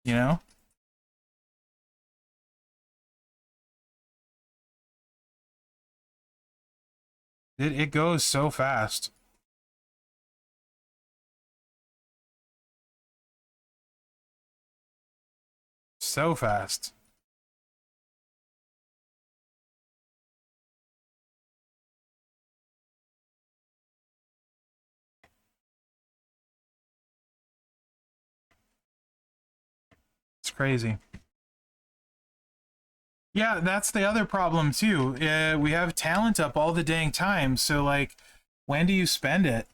You know? It goes so fast. So fast. It's crazy. Yeah, that's the other problem too. We have talent up all the dang time, so like, when do you spend it?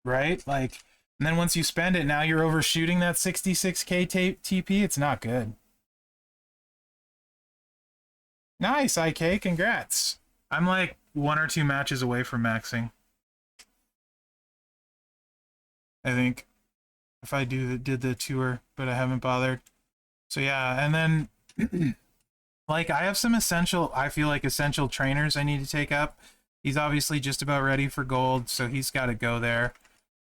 Right? Like, And then once you spend it, now you're overshooting that 66k TP. It's not good. Nice, IK. Congrats. I'm like 1 or 2 matches away from maxing. I think if I did the tour, but I haven't bothered. So yeah, and then like I have some I feel like essential trainers I need to take up. He's obviously just about ready for gold, so he's got to go there.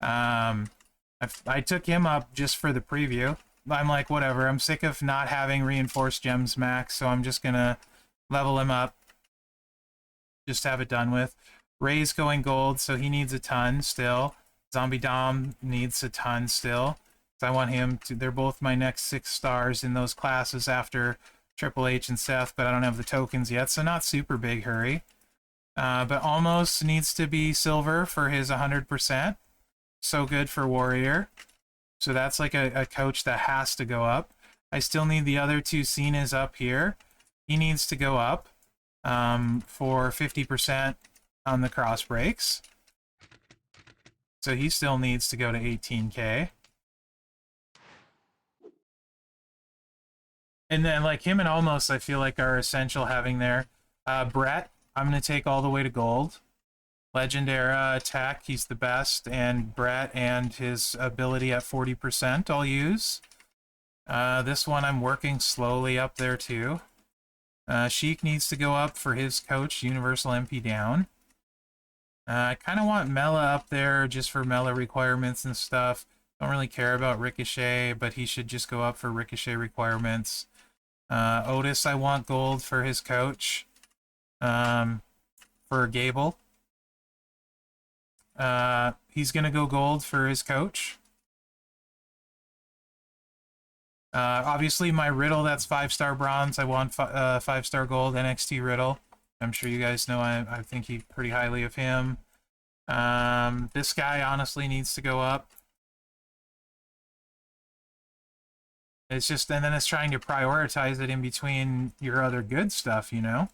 I took him up just for the preview. I'm like, whatever. I'm sick of not having reinforced gems max, so I'm just gonna level him up. Just have it done with. Ray's going gold, so he needs a ton still. Zombie Dom needs a ton still. So I want him to... They're both my next 6 stars in those classes after Triple H and Seth, but I don't have the tokens yet, so not super big hurry. But almost needs to be silver for his 100%. So good for Warrior. So that's like a coach that has to go up. I still need the other 2 Cenas up here. He needs to go up for 50% on the cross breaks. So he still needs to go to 18k. And then like him and Almost, I feel like are essential having there. Brett, I'm going to take all the way to gold. Legend era attack, he's the best. And Brett and his ability at 40% I'll use. This one I'm working slowly up there too. Sheik needs to go up for his coach, Universal MP down. I kind of want Mela up there just for Mela requirements and stuff. Don't really care about Ricochet, but he should just go up for Ricochet requirements. Otis, I want gold for his coach. For Gable. He's going to go gold for his coach. Obviously, my Riddle, that's 5-star bronze. I want 5-star gold NXT Riddle. I'm sure you guys know I think pretty highly of him. This guy honestly needs to go up. It's just, and then it's trying to prioritize it in between your other good stuff, you know?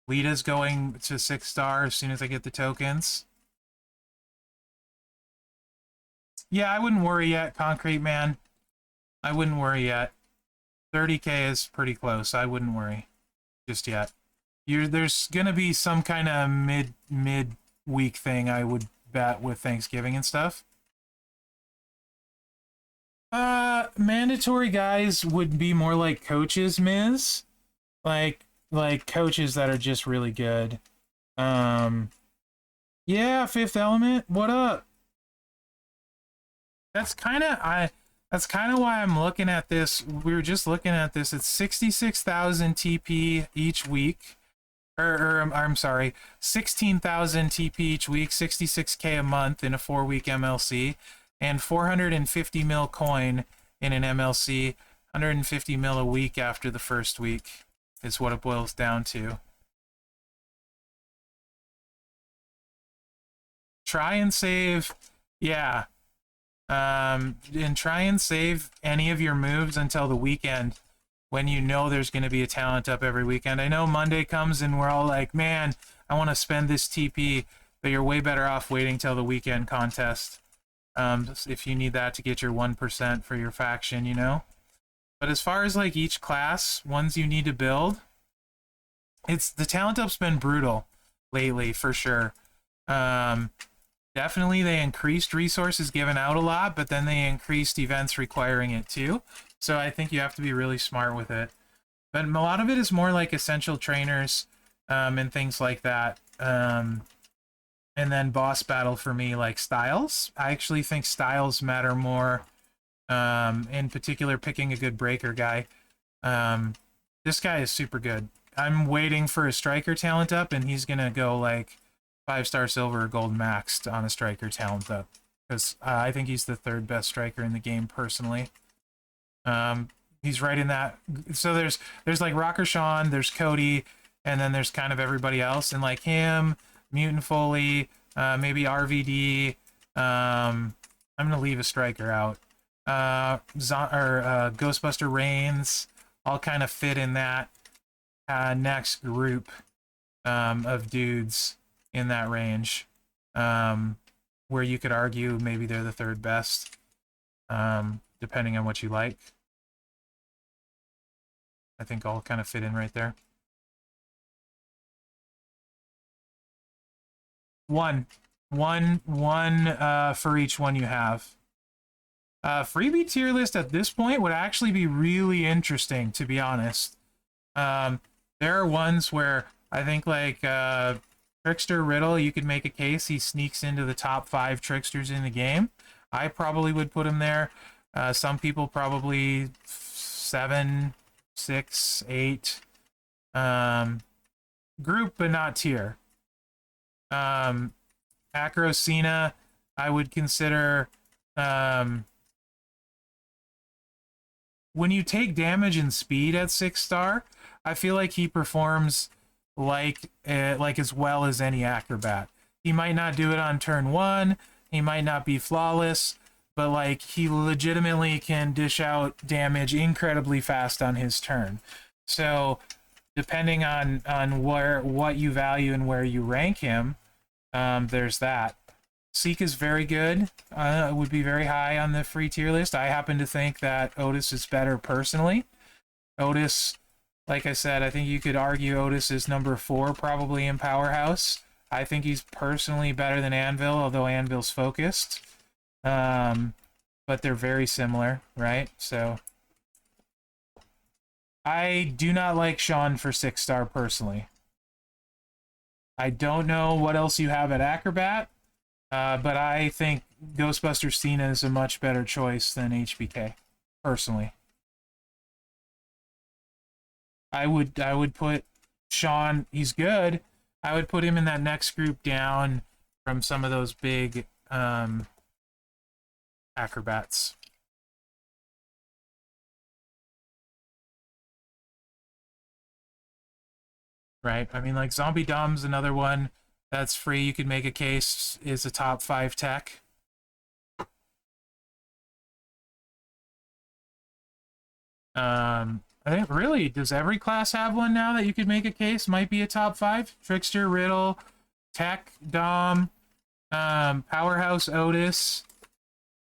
Lita's going to 6-star as soon as I get the tokens. Yeah, I wouldn't worry yet, Concrete Man. I wouldn't worry yet. 30k is pretty close. I wouldn't worry just yet. There's gonna be some kind of mid-week thing, I would bet, with Thanksgiving and stuff. Mandatory guys would be more like coaches, Miz. Like coaches that are just really good. Yeah, Fifth Element, what up? That's kind of why I'm looking at this. We were just looking at this. It's 66,000 TP each week. I'm sorry, 16,000 TP each week, 66k a month in a 4-week MLC, and 450 mil coin in an MLC, 150 mil a week after the first week is what it boils down to. Try and save, yeah. And try and save any of your moves until the weekend, when you know there's going to be a talent up every weekend. I know Monday comes and we're all like, man, I want to spend this TP, but you're way better off waiting till the weekend contest. If you need that to get your 1% for your faction, you know? But as far as like each class, ones you need to build, the talent up's been brutal lately, for sure. Definitely they increased resources given out a lot, but then they increased events requiring it too. So I think you have to be really smart with it. But a lot of it is more like essential trainers and things like that. And then boss battle for me, like styles. I actually think styles matter more. In particular, picking a good breaker guy. This guy is super good. I'm waiting for a striker talent up, and he's going to go like 5-star silver or gold maxed on a striker talent up. Because I think he's the 3rd best striker in the game, personally. He's right in that. So there's like Rocker Sean, there's Cody, and then there's kind of everybody else. And like him, Mutant Foley, maybe RVD. I'm going to leave a striker out. Ghostbuster Reigns, all kind of fit in that next group of dudes in that range. where you could argue maybe they're the third best, depending on what you like. I think all kind of fit in right there. One for each one you have. Freebie tier list at this point would actually be really interesting, to be honest. There are ones where I think, like, Trickster Riddle, you could make a case he sneaks into the top 5 tricksters in the game. I probably would put him there. Some people probably 7, 6, 8. Group, but not tier. Acro Cena, I would consider... when you take damage and speed at 6-star, I feel like he performs like as well as any acrobat. He might not do it on turn 1, he might not be flawless, but like he legitimately can dish out damage incredibly fast on his turn. So depending on what you value and where you rank him, there's that. Seek is very good. Would be very high on the free tier list. I happen to think that Otis is better personally. Otis, like I said, I think you could argue Otis is number 4 probably in Powerhouse. I think he's personally better than Anvil, although Anvil's focused. But they're very similar, right? So I do not like Sean for 6-star personally. I don't know what else you have at Acrobat. But I think Ghostbuster Cena is a much better choice than HBK, personally. I would put Sean, he's good. I would put him in that next group down from some of those big acrobats. Right? I mean, like, Zombie Dom's another one that's free. You could make a case is a top 5 tech. I think, really, does every class have one now that you could make a case might be a top 5? Trickster, Riddle, Tech, Dom, Powerhouse, Otis,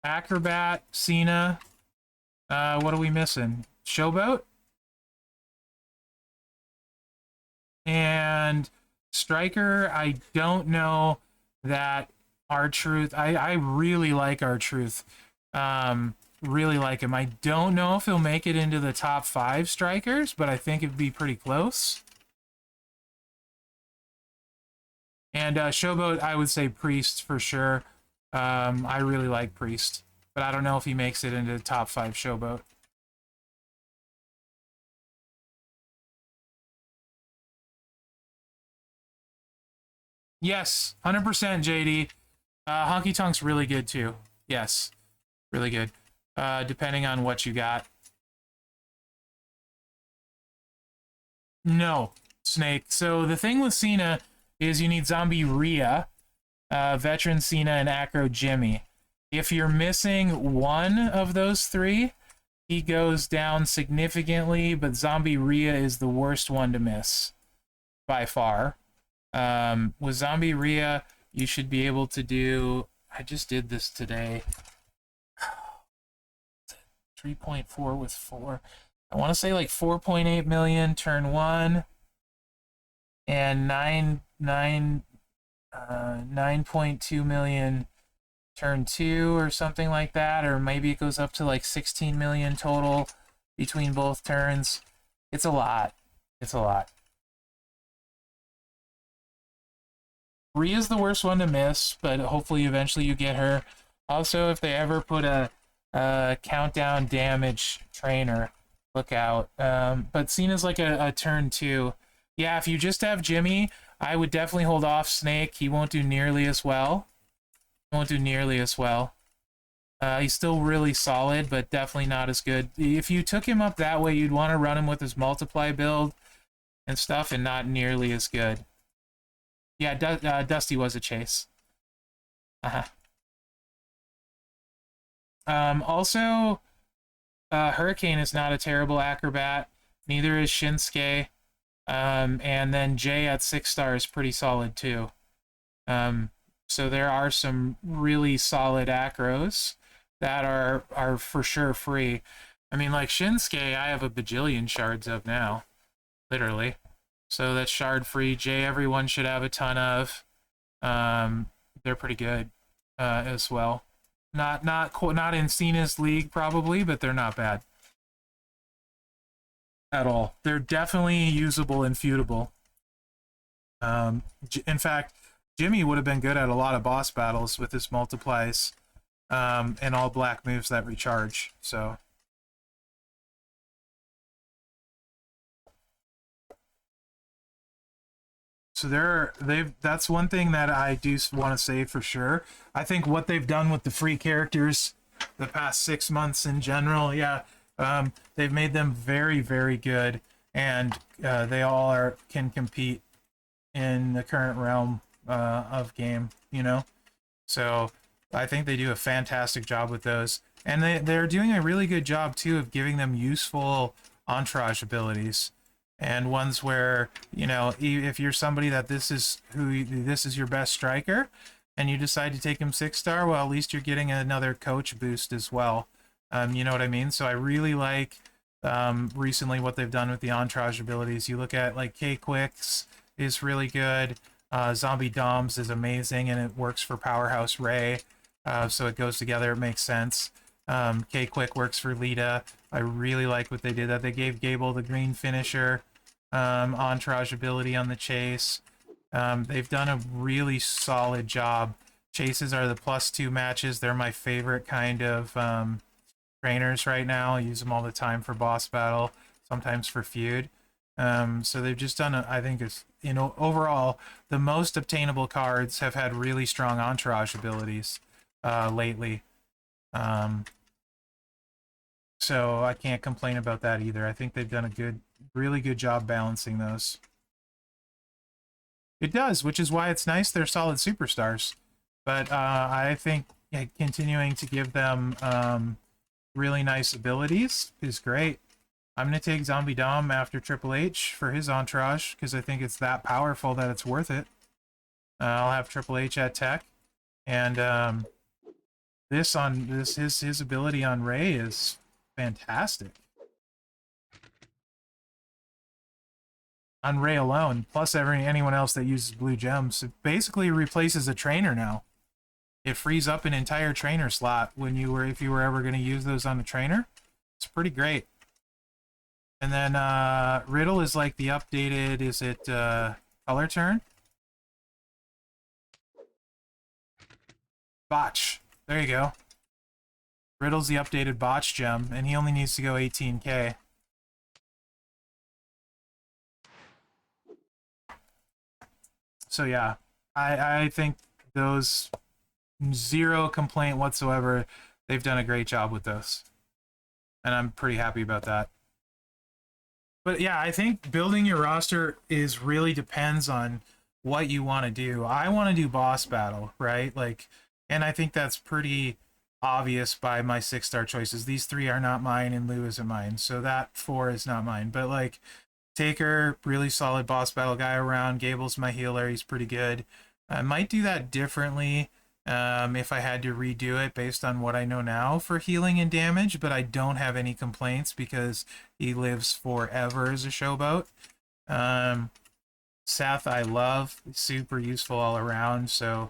Acrobat, Cena. What are we missing? Showboat? And Striker, I don't know that R-Truth. I really like R-Truth. Really like him. I don't know if he'll make it into the top 5 strikers, but I think it'd be pretty close. And Showboat, I would say Priest for sure. I really like Priest, but I don't know if he makes it into the top 5 Showboat. Yes, 100% JD. Honky Tonk's really good too. Yes, really good. Depending on what you got. No, Snake. So the thing with Cena is you need Zombie Rhea, Veteran Cena, and Acro Jimmy. If you're missing one of those 3, he goes down significantly, but Zombie Rhea is the worst one to miss by far. With Zombie Rhea, you should be able to do... I just did this today. 3.4 with 4. I want to say like 4.8 million turn 1 and 9.2 million turn 2 or something like that, or maybe it goes up to like 16 million total between both turns. It's a lot. It's a lot. Rhea's the worst one to miss, but hopefully eventually you get her. Also, if they ever put a countdown damage trainer, look out. But Cena's like a turn 2. Yeah, if you just have Jimmy, I would definitely hold off Snake. He won't do nearly as well. He's still really solid, but definitely not as good. If you took him up that way, you'd want to run him with his multiply build and stuff, and not nearly as good. Yeah, Dusty was a chase. Also, Hurricane is not a terrible acrobat. Neither is Shinsuke. And then Jay at 6-star is pretty solid too. So there are some really solid acros that are for sure free. I mean, like Shinsuke, I have a bajillion shards of now, literally. So that's shard free. J, everyone should have a ton of. They're pretty good as well. Not in Cena's league probably, but they're not bad at all. They're definitely usable and feudable. In fact, Jimmy would have been good at a lot of boss battles with his multiplies and all black moves that recharge. So that's one thing that I do want to say for sure. I think what they've done with the free characters the past 6 months in general, yeah, they've made them very, very good, and they all can compete in the current realm of game, you know? So I think they do a fantastic job with those. And they're doing a really good job, too, of giving them useful entourage abilities. And ones where, you know, if you're somebody that this is your best striker, and you decide to take him 6-star, well, at least you're getting another coach boost as well. You know what I mean? So I really like recently what they've done with the entourage abilities. You look at, like, K-Quicks is really good. Zombie Doms is amazing, and it works for Powerhouse Ray. So it goes together. It makes sense. K-Quick works for Lita. I really like what they did. That they gave Gable the green finisher entourage ability on the chase. They've done a really solid job. Chases are the +2 matches. They're my favorite kind of trainers right now. I use them all the time for boss battle, sometimes for feud. So they've just done, I think it's, you know, overall, the most obtainable cards have had really strong entourage abilities lately. So I can't complain about that either. I think they've done a really good job balancing those. It does, which is why it's nice they're solid superstars. But I think continuing to give them really nice abilities is great. I'm going to take Zombie Dom after Triple H for his entourage, because I think it's that powerful that it's worth it. I'll have Triple H at tech. And his ability on Ray is fantastic. On Ray alone, plus anyone else that uses blue gems, it basically replaces a trainer now. It frees up an entire trainer slot if you were ever going to use those on a trainer. It's pretty great. And then Riddle is like the updated, is it color turn? Botch. There you go. Riddle's the updated botch gem, and he only needs to go 18k. So yeah, I think those, zero complaint whatsoever. They've done a great job with those. And I'm pretty happy about that. But yeah, I think building your roster really depends on what you want to do. I want to do boss battle, right? Like, and I think that's pretty obvious by my 6-star choices. These 3 are not mine, and Lou isn't mine. So that 4 is not mine. But like, Taker, really solid boss battle guy around. Gable's my healer. He's pretty good. I might do that differently if I had to redo it based on what I know now for healing and damage, but I don't have any complaints because he lives forever as a showboat. Seth, I love. Super useful all around, so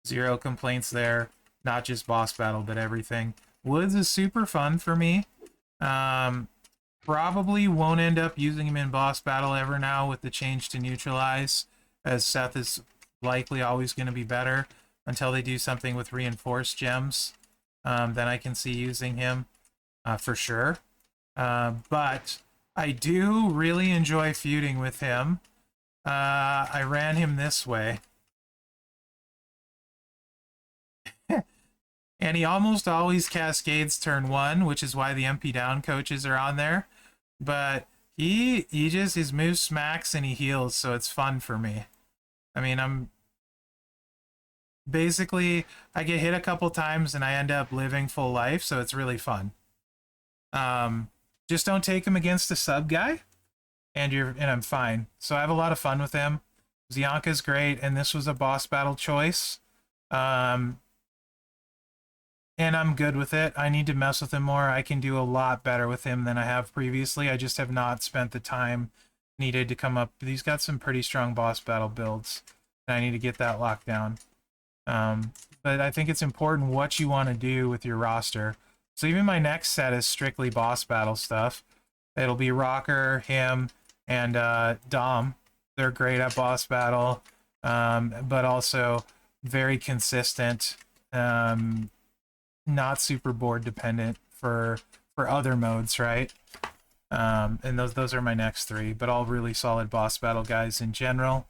zero complaints there. Not just boss battle, but everything. Woods is super fun for me. Probably won't end up using him in boss battle ever now with the change to neutralize, as Seth is likely always going to be better until they do something with reinforced gems. Then I can see using him for sure. But I do really enjoy feuding with him. I ran him this way. And he almost always cascades turn 1, which is why the MP down coaches are on there. But his move smacks and he heals, so it's fun for me. I mean, basically, I get hit a couple times and I end up living full life, so it's really fun. Just don't take him against a sub guy, and I'm fine. So I have a lot of fun with him. Zianka's great, and this was a boss battle choice. Um, and I'm good with it. I need to mess with him more. I can do a lot better with him than I have previously. I just have not spent the time needed to come up. He's got some pretty strong boss battle builds, and I need to get that locked down. But I think it's important what you want to do with your roster. So even my next set is strictly boss battle stuff. It'll be Rocker, him, and Dom. They're great at boss battle, but also very consistent. Not super board dependent for other modes, right? And those are my next three, but all really solid boss battle guys in general.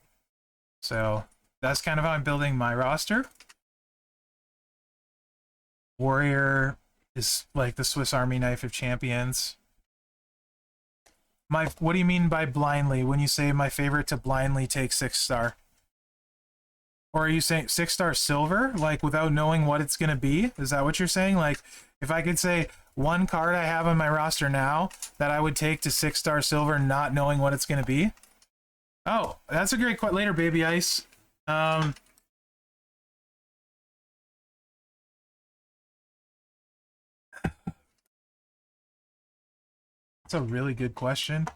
So that's kind of how I'm building my roster. Warrior is like the Swiss Army knife of champions. What do you mean by blindly when you say my favorite to blindly take 6-star? Or are you saying 6-star silver, like without knowing what it's gonna be? Is that what you're saying? Like, if I could say one card I have on my roster now that I would take to 6-star silver, not knowing what it's gonna be? Oh, that's a great question. Later, baby ice. That's a really good question.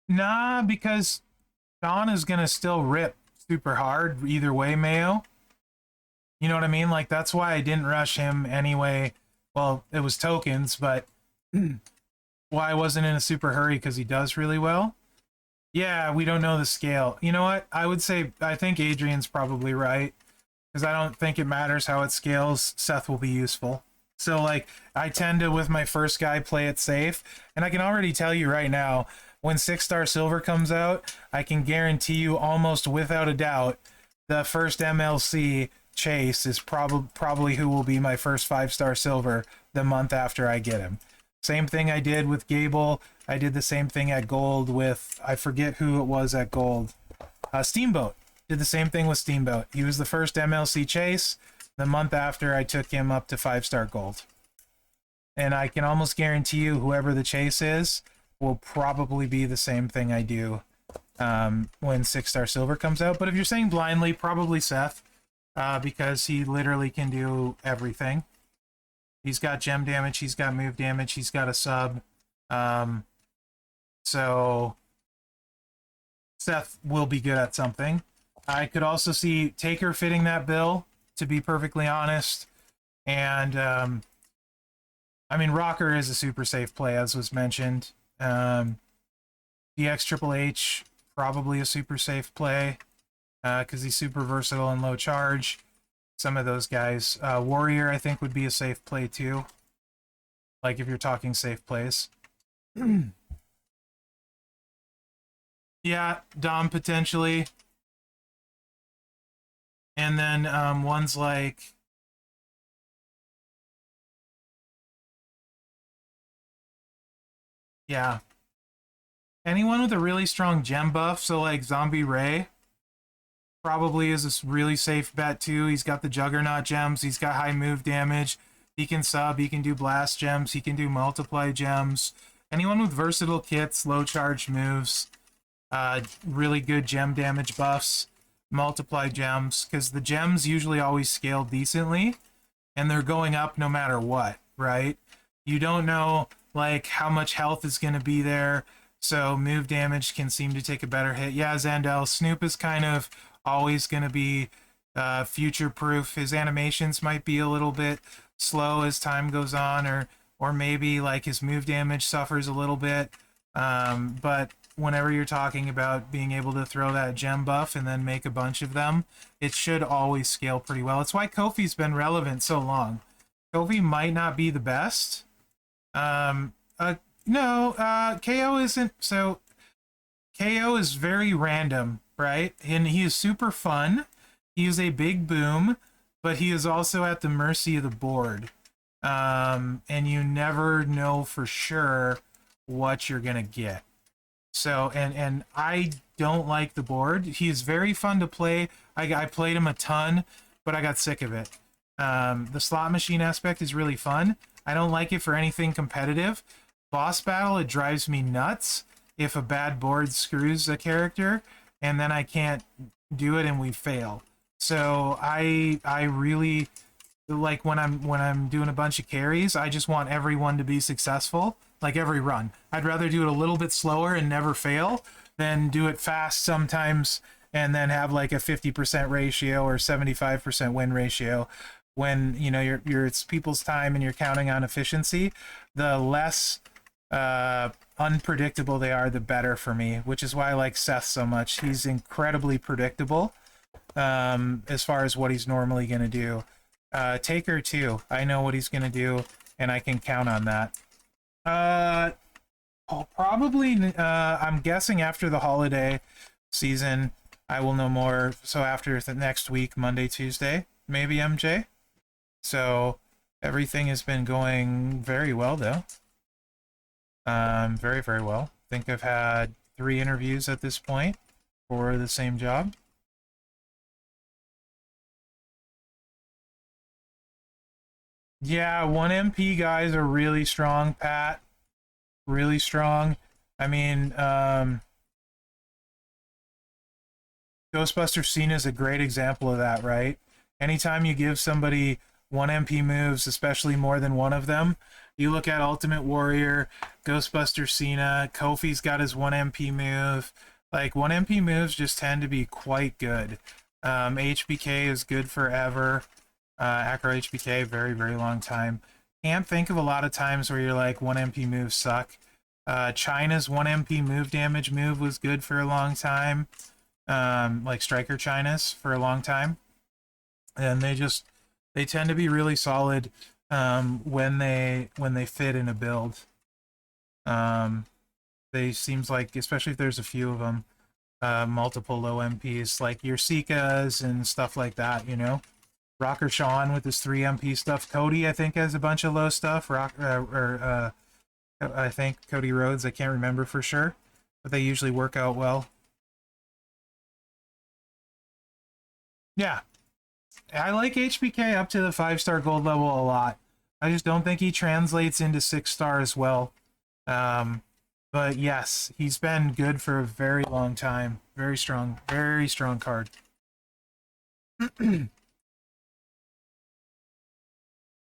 Nah, because Dawn is gonna still rip super hard either way, Mayo. You know what I mean? Like, that's why I didn't rush him anyway. Well, it was tokens, but why I wasn't in a super hurry, because he does really well. Yeah, we don't know the scale. You know what? I would say, I think Adrian's probably right, because I don't think it matters how it scales. Seth will be useful. So, like, I tend to, with my first guy, play it safe. And I can already tell you right now, when 6-star silver comes out, I can guarantee you almost without a doubt, the first MLC chase is probably who will be my first 5-star silver the month after I get him. Same thing I did with Gable. I did the same thing at Gold with, I forget who it was at Gold. Steamboat. Did the same thing with Steamboat. He was the first MLC chase. The month after, I took him up to 5-star Gold. And I can almost guarantee you whoever the chase is will probably be the same thing I do when 6-star silver comes out. But if you're saying blindly, probably Seth, because he literally can do everything. He's got gem damage, he's got move damage, he's got a sub. So Seth will be good at something. I could also see Taker fitting that bill, to be perfectly honest. And I mean, Rocker is a super safe play, as was mentioned. DX Triple H, probably a super safe play, because he's super versatile and low charge. Some of those guys. Warrior, I think, would be a safe play too. Like, if you're talking safe plays. Yeah, Dom potentially. And then ones like... Yeah. Anyone with a really strong gem buff, so like Zombie Ray, probably is a really safe bet too. He's got the Juggernaut gems, he's got high move damage, he can sub, he can do blast gems, he can do multiply gems. Anyone with versatile kits, low charge moves, really good gem damage buffs, multiply gems, because the gems usually always scale decently, and they're going up no matter what, right? You don't know like how much health is going to be there, so move damage can seem to take a better hit. Yeah, Zandel, Snoop is kind of always going to be future proof. His animations might be a little bit slow as time goes on, or maybe like his move damage suffers a little bit, but whenever you're talking about being able to throw that gem buff and then make a bunch of them, it should always scale pretty well. It's why Kofi's been relevant so long. Kofi might not be the best. No, KO isn't. So KO is very random, right? And he is super fun. He is a big boom, but he is also at the mercy of the board. And you never know for sure what you're gonna get. So, and I don't like the board. He is very fun to play. I played him a ton but I got sick of it. The slot machine aspect is really fun. I don't like it for anything competitive. Boss battle, it drives me nuts if a bad board screws a character, and then I can't do it and we fail. So I really like when I'm doing a bunch of carries, I just want everyone to be successful, like every run. I'd rather do it a little bit slower and never fail than do it fast sometimes and then have like a 50% ratio or 75% win ratio. When you know it's people's time and you're counting on efficiency, the less unpredictable they are, the better for me, which is why I like Seth so much. He's incredibly predictable as far as what he's normally going to do. Taker too. I know what he's going to do, and I can count on that. I'll probably, I'm guessing after the holiday season, I will know more. So after the next week, Monday, Tuesday, maybe MJ. So everything has been going very well, though. Very, very well. I think I've had 3 interviews at this point for the same job. Yeah, 1MP guys are really strong, Pat. Really strong. I mean, Ghostbuster Cena is a great example of that, right? Anytime you give somebody 1MP moves, especially more than one of them, you look at Ultimate Warrior, Ghostbuster Cena, Kofi's got his 1MP move. Like, 1MP moves just tend to be quite good. HBK is good forever. Acro HBK, very, very long time. Can't think of a lot of times where you're like, 1MP moves suck. China's 1MP move damage move was good for a long time. Like Striker China's for a long time. And they tend to be really solid when they fit in a build. They seems like, especially if there's a few of them, multiple low MPs, like your Sikas and stuff like that, you know? Rocker Sean with his 3 MP stuff. Cody, I think, has a bunch of low stuff. I think Cody Rhodes, I can't remember for sure, but they usually work out well. Yeah, I like HBK up to the 5-star gold level a lot. I just don't think he translates into 6-star as well. But yes, he's been good for a very long time. Very strong card.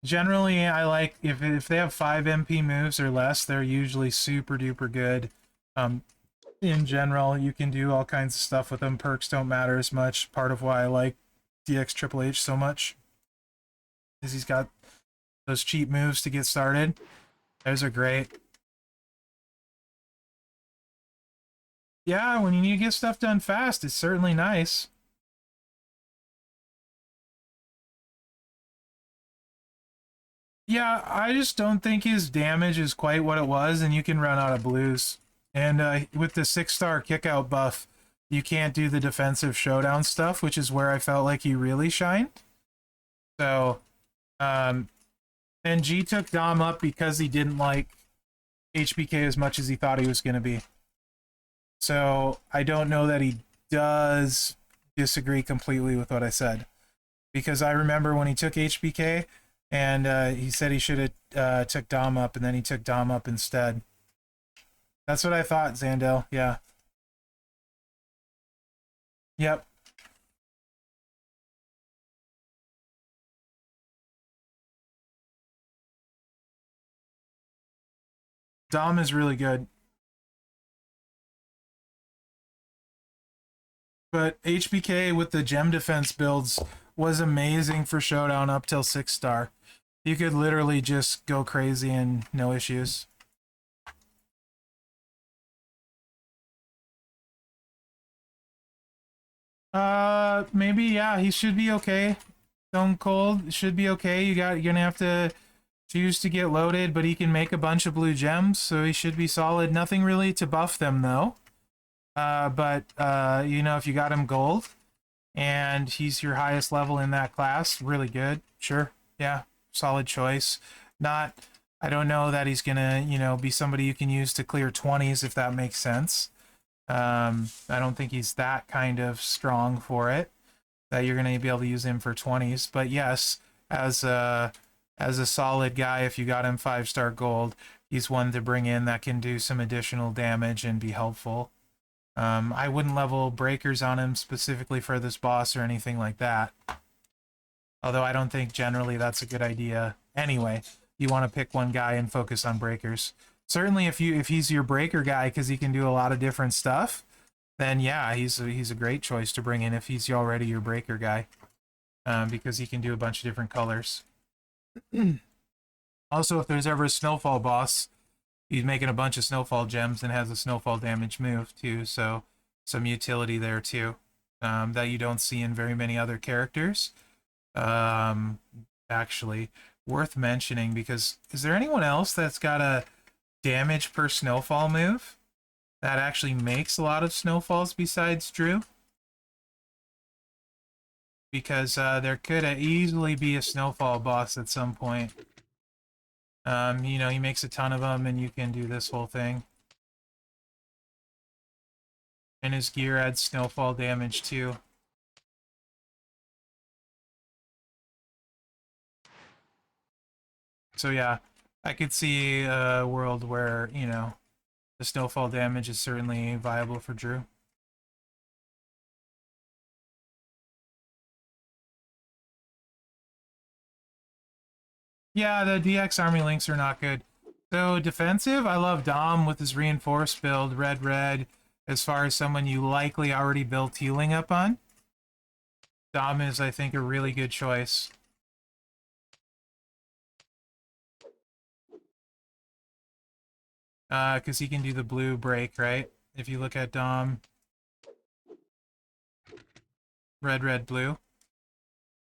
Generally, I like if they have 5 MP moves or less, they're usually super duper good. In general, you can do all kinds of stuff with them. Perks don't matter as much. Part of why I like DX Triple H so much is he's got those cheap moves to get started. Those are great. Yeah, when you need to get stuff done fast, it's certainly nice. Yeah, I just don't think his damage is quite what it was, and you can run out of blues. And with the 6-star kickout buff, you can't do the defensive showdown stuff, which is where I felt like he really shined. So, and G took Dom up because he didn't like HBK as much as he thought he was going to be. So, I don't know that he does disagree completely with what I said. Because I remember when he took HBK, and he said he should have took Dom up, and then he took Dom up instead. That's what I thought, Zandel. Yeah. Yep. Dom is really good. But HBK with the gem defense builds was amazing for Showdown up till 6-star. You could literally just go crazy and no issues. Maybe, yeah, he should be okay. Stone Cold should be okay. You're gonna have to choose to get loaded, but he can make a bunch of blue gems, so he should be solid. Nothing really to buff them, though. But you know, if you got him gold, and he's your highest level in that class, really good. Sure, yeah, solid choice. Not, I don't know that he's gonna, you know, be somebody you can use to clear 20s, if that makes sense. I don't think he's that kind of strong for it. that you're going to be able to use him for 20s. But yes, as a solid guy, if you got him 5-star gold, he's one to bring in that can do some additional damage and be helpful. I wouldn't level breakers on him specifically for this boss or anything like that. Although I don't think generally that's a good idea. Anyway, you want to pick one guy and focus on breakers. Certainly if he's your breaker guy because he can do a lot of different stuff, then yeah, he's a great choice to bring in if he's already your breaker guy. Because he can do a bunch of different colors. Also, if there's ever a snowfall boss, he's making a bunch of snowfall gems and has a snowfall damage move too, so some utility there too, that you don't see in very many other characters. Actually, worth mentioning, because is there anyone else that's got a damage per snowfall move that actually makes a lot of snowfalls besides Drew? Because there could easily be a snowfall boss at some point. You know, he makes a ton of them, and you can do this whole thing. And his gear adds snowfall damage too. So yeah, I could see a world where, you know, the snowfall damage is certainly viable for Drew. Yeah, the DX army links are not good. So defensive, I love Dom with his reinforced build, red, as far as someone you likely already built healing up on. Dom is, I think, a really good choice. Because he can do the blue break, right? If you look at Dom. Red, blue.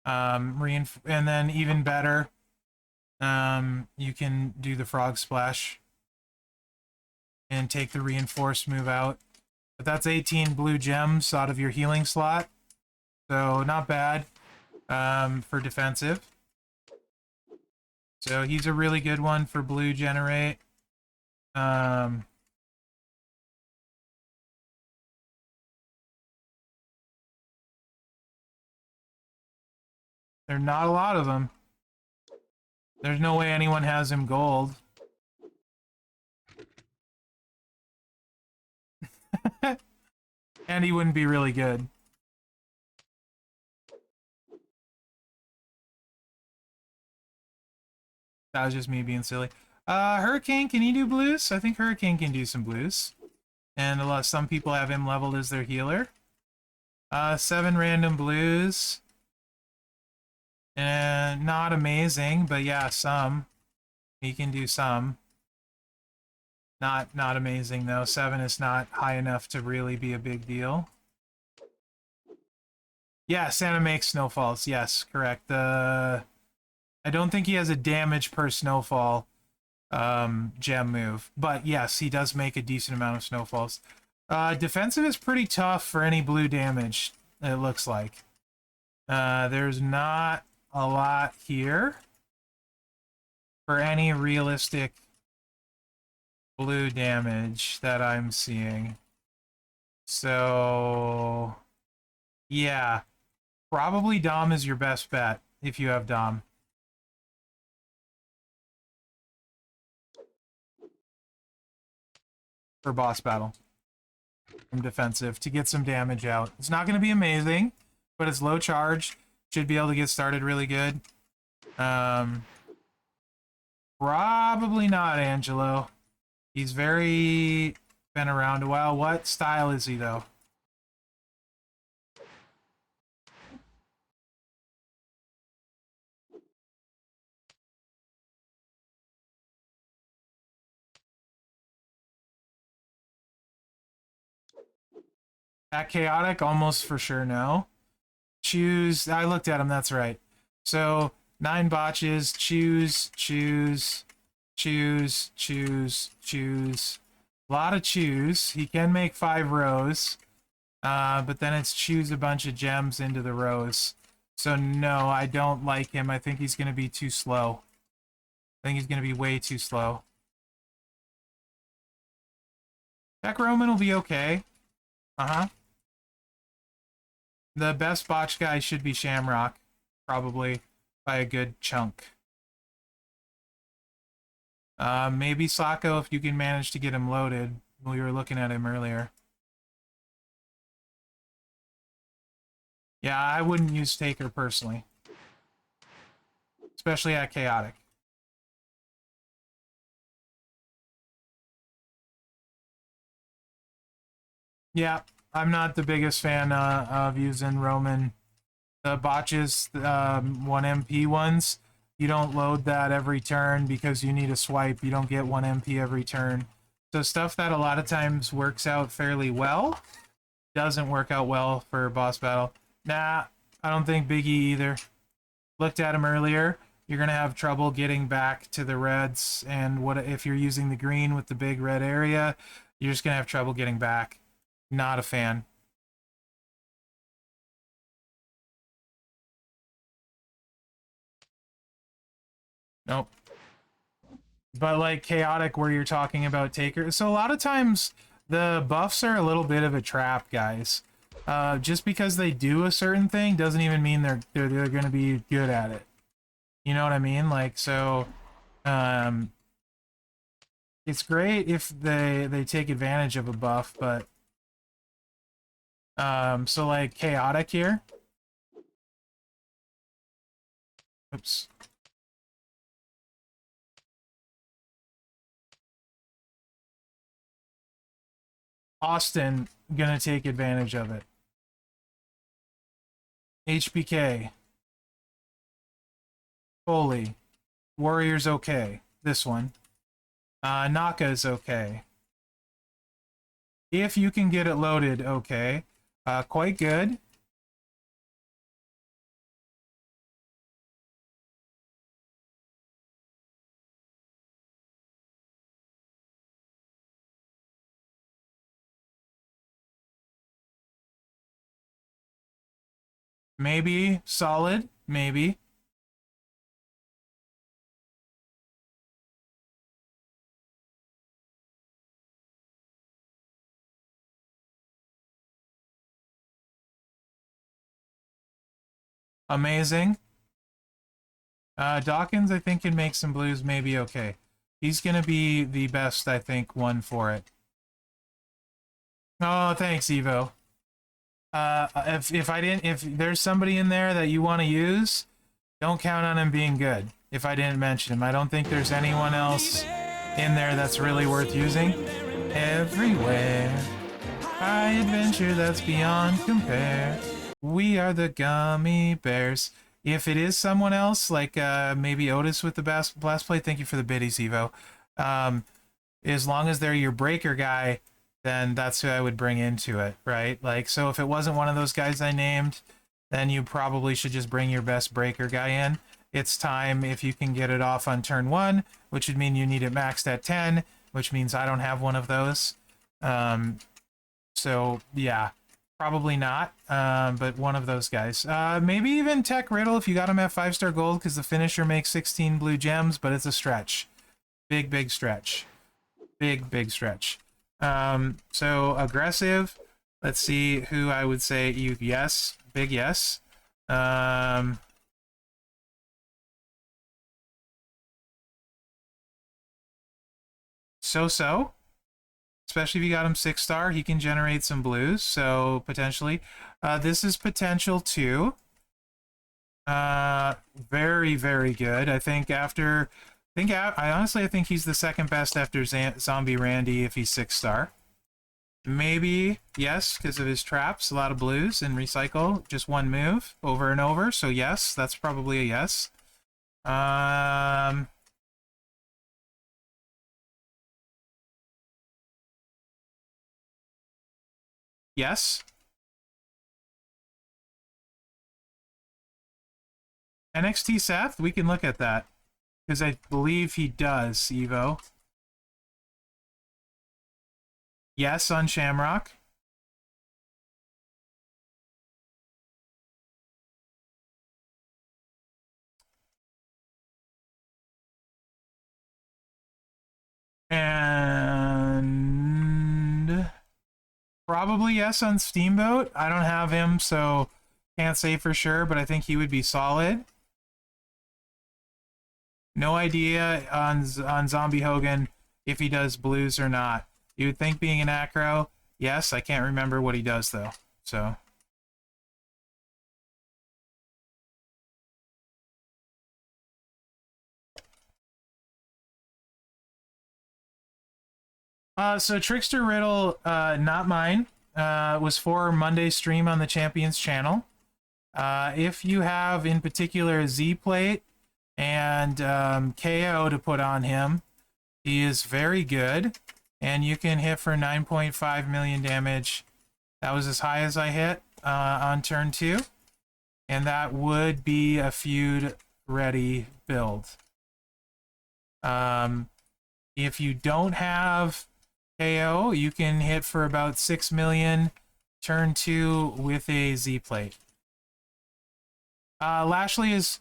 And then even better, you can do the frog splash and take the reinforced move out. But that's 18 blue gems out of your healing slot, so not bad for defensive. So he's a really good one for blue generate. There's not a lot of them. There's no way anyone has him gold. And he wouldn't be really good. That was just me being silly. Hurricane, can he do blues? I think Hurricane can do some blues. And some people have him leveled as their healer. 7 random blues. And not amazing, but yeah, some. He can do some. Not amazing though. 7 is not high enough to really be a big deal. Yeah, Santa makes snowfalls. Yes, correct. I don't think he has a damage per snowfall gem move, but yes, he does make a decent amount of snowfalls. Defensive is pretty tough for any blue damage, it looks like. There's not a lot here for any realistic blue damage that I'm seeing. So yeah, probably Dom is your best bet if you have Dom. For boss battle. From defensive to get some damage out. It's not going to be amazing, but it's low charge. Should be able to get started really good. Probably not Angelo. He's been around a while. What style is he though? That chaotic? Almost for sure no. Choose. I looked at him, that's right. So 9 botches. Choose. A lot of choose. He can make 5 rows. But then it's choose a bunch of gems into the rows. So no, I don't like him. I think he's going to be too slow. I think he's going to be way too slow. Jack Roman will be okay. Uh-huh. The best botch guy should be Shamrock, probably, by a good chunk. Maybe Sako if you can manage to get him loaded. We were looking at him earlier. Yeah, I wouldn't use Taker personally. Especially at Chaotic. Yeah, I'm not the biggest fan of using Roman. The botches, 1 MP ones, you don't load that every turn because you need a swipe. You don't get 1 MP every turn. So stuff that a lot of times works out fairly well doesn't work out well for boss battle. Nah, I don't think Biggie either. Looked at him earlier. You're going to have trouble getting back to the reds, and what if you're using the green with the big red area, you're just going to have trouble getting back. Not a fan. Nope. But like Chaotic, where you're talking about Taker, so a lot of times the buffs are a little bit of a trap, guys. Just because they do a certain thing doesn't even mean they're going to be good at it. You know what I mean? Like, so it's great if they take advantage of a buff, but so like Chaotic here. Oops. Austin gonna take advantage of it. HBK. Foley. Warrior's okay. This one. Naka's okay. If you can get it loaded, okay. Quite good. Maybe solid, maybe. Amazing. Dawkins, I think, can make some blues, maybe okay. He's gonna be the best, I think, one for it. Oh, thanks, Evo. If there's somebody in there that you want to use, don't count on him being good. If I didn't mention him, I don't think there's anyone else in there that's really worth using. Everywhere, high adventure that's beyond compare. We are the gummy bears. If it is someone else, like maybe Otis with the blast play, thank you for the biddies, Evo. As long as they're your breaker guy, then that's who I would bring into it, right? Like, so if it wasn't one of those guys I named, then you probably should just bring your best breaker guy in. It's time if you can get it off on turn 1, which would mean you need it maxed at 10, which means I don't have one of those. So, yeah, probably not, but one of those guys. Maybe even Tech Riddle if you got him at 5-star gold, because the finisher makes 16 blue gems, but it's a stretch. Big stretch. Big stretch. So aggressive. Let's see who I would say you yes. Big yes. So. Especially if you got him 6-star, he can generate some blues, so potentially. This is potential too. Very good. I honestly think he's the second best after Zombie Randy if he's 6-star. Maybe, yes, because of his traps, a lot of blues, and recycle, just one move, over and over, so yes, that's probably a yes. Yes. NXT Seth, we can look at that, because I believe he does, Evo. Yes on Shamrock. And probably yes on Steamboat. I don't have him, so Can't say for sure, but I think he would be solid. No idea on Zombie Hogan if he does blues or not. You would think being an acro, yes, I can't remember what he does though. So so Trickster Riddle, not mine, was for Monday's stream on the Champions channel. If you have in particular a Z plate and KO to put on him, he is very good, and you can hit for 9.5 million damage. That was as high as I hit on turn 2, and that would be a feud ready build. If you don't have KO, you can hit for about 6 million turn 2 with a Z plate. Lashley is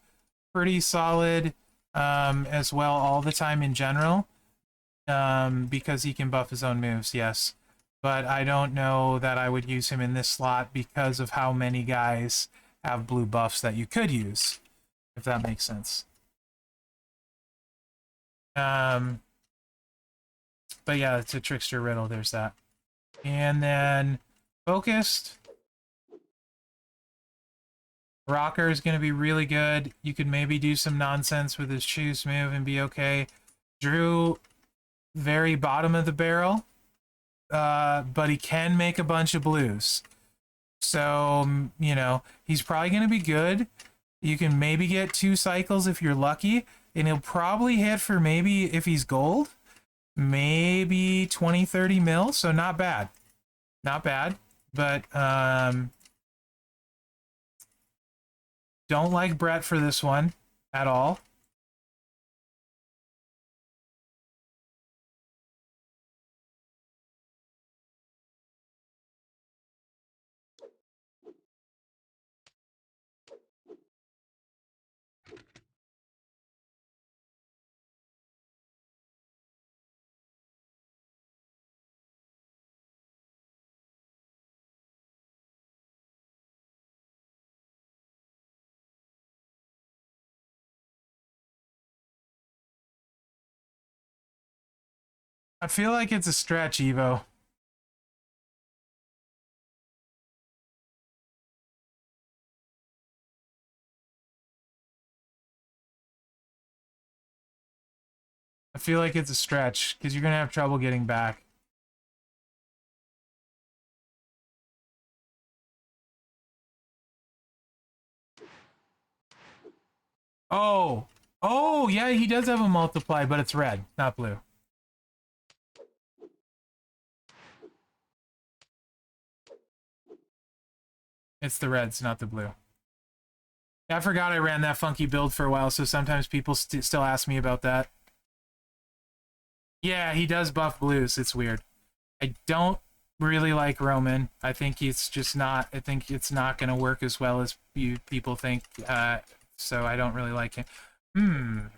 pretty solid as well all the time in general, because he can buff his own moves, yes. But I don't know that I would use him in this slot because of how many guys have blue buffs that you could use, if that makes sense. But yeah, it's a Trickster Riddle, there's that. And then Focused. Rocker is going to be really good. You could maybe do some nonsense with his choose move and be okay. Drew, very bottom of the barrel, but he can make a bunch of blues. So, you know, he's probably going to be good. You can maybe get 2 cycles if you're lucky, and he'll probably hit for maybe, if he's gold, maybe 20, 30 mil, so not bad. Not bad, but don't like Brett for this one at all. I feel like it's a stretch, Evo. I feel like it's a stretch, because you're going to have trouble getting back. Oh! Oh, yeah, he does have a multiply, but it's red, not blue. It's the reds, not the blue. I forgot I ran that funky build for a while, so sometimes people still ask me about that. Yeah, he does buff blues. It's weird. I don't really like Roman. I think it's just not... I think it's not going to work as well as people think, so I don't really like him.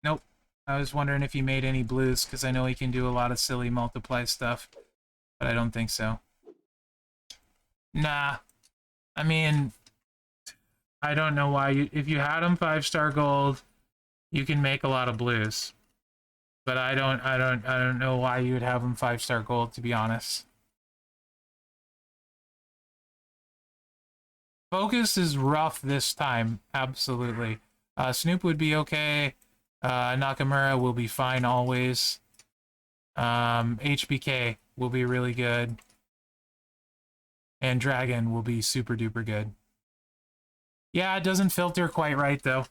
Nope. I was wondering if he made any blues, because I know he can do a lot of silly multiply stuff, but I don't think so. Nah. I mean, I don't know why. If you had him 5-star gold, you can make a lot of blues. But I don't know why you would have him 5-star gold, to be honest. Focus is rough this time, absolutely. Snoop would be okay. Nakamura will be fine always. HBK will be really good. And Dragon will be super duper good. Yeah, it doesn't filter quite right, though.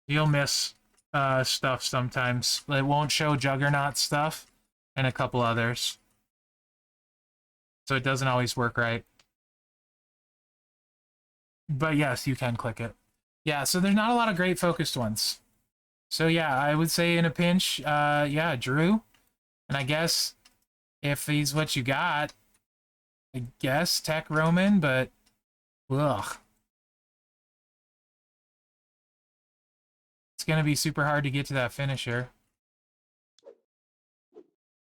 You'll miss stuff sometimes. It won't show Juggernaut stuff and a couple others. So it doesn't always work right. But yes, you can click it. Yeah, so there's not a lot of great focused ones. So yeah, I would say in a pinch, yeah, Drew. And I guess if he's what you got, I guess Tech Roman, but ugh. going to be super hard to get to that finisher.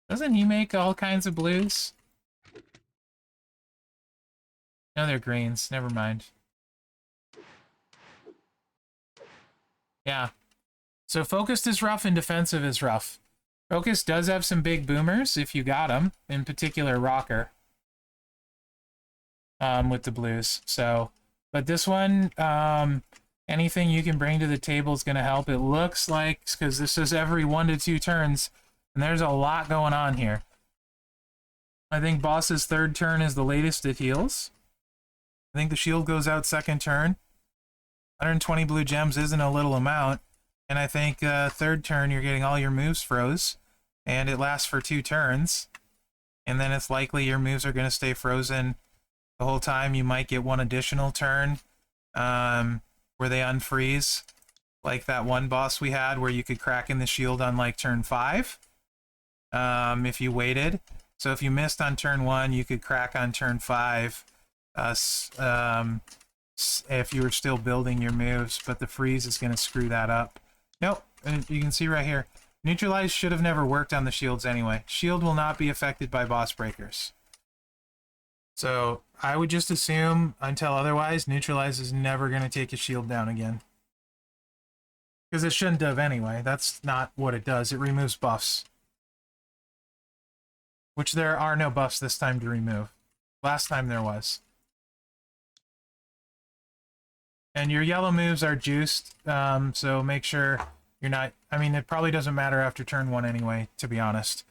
Doesn't he make all kinds of blues? No, they're greens. Never mind. Yeah. So focused is rough and defensive is rough. Focus does have some big boomers if you got them, in particular Rocker, with the blues. So, but this one, anything you can bring to the table is going to help. It looks like, because this is every 1 to 2 turns, and there's a lot going on here. I think boss's 3rd turn is the latest it heals. I think the shield goes out 2nd turn. 120 blue gems isn't a little amount. And I think 3rd turn you're getting all your moves froze. And it lasts for 2 turns. And then it's likely your moves are going to stay frozen the whole time. You might get 1 additional turn where they unfreeze. Like that one boss we had where you could crack in the shield on like turn 5. If you waited. So if you missed on turn 1, you could crack on turn 5. If you were still building your moves, but the freeze is going to screw that up. Nope, and you can see right here, neutralize should have never worked on the shields anyway. Shield will not be affected by boss breakers. So I would just assume, until otherwise, neutralize is never going to take a shield down again. Because it shouldn't have anyway. That's not what it does. It removes buffs. Which there are no buffs this time to remove. Last time there was. And your yellow moves are juiced, so make sure you're not... I mean, it probably doesn't matter after turn 1 anyway, to be honest.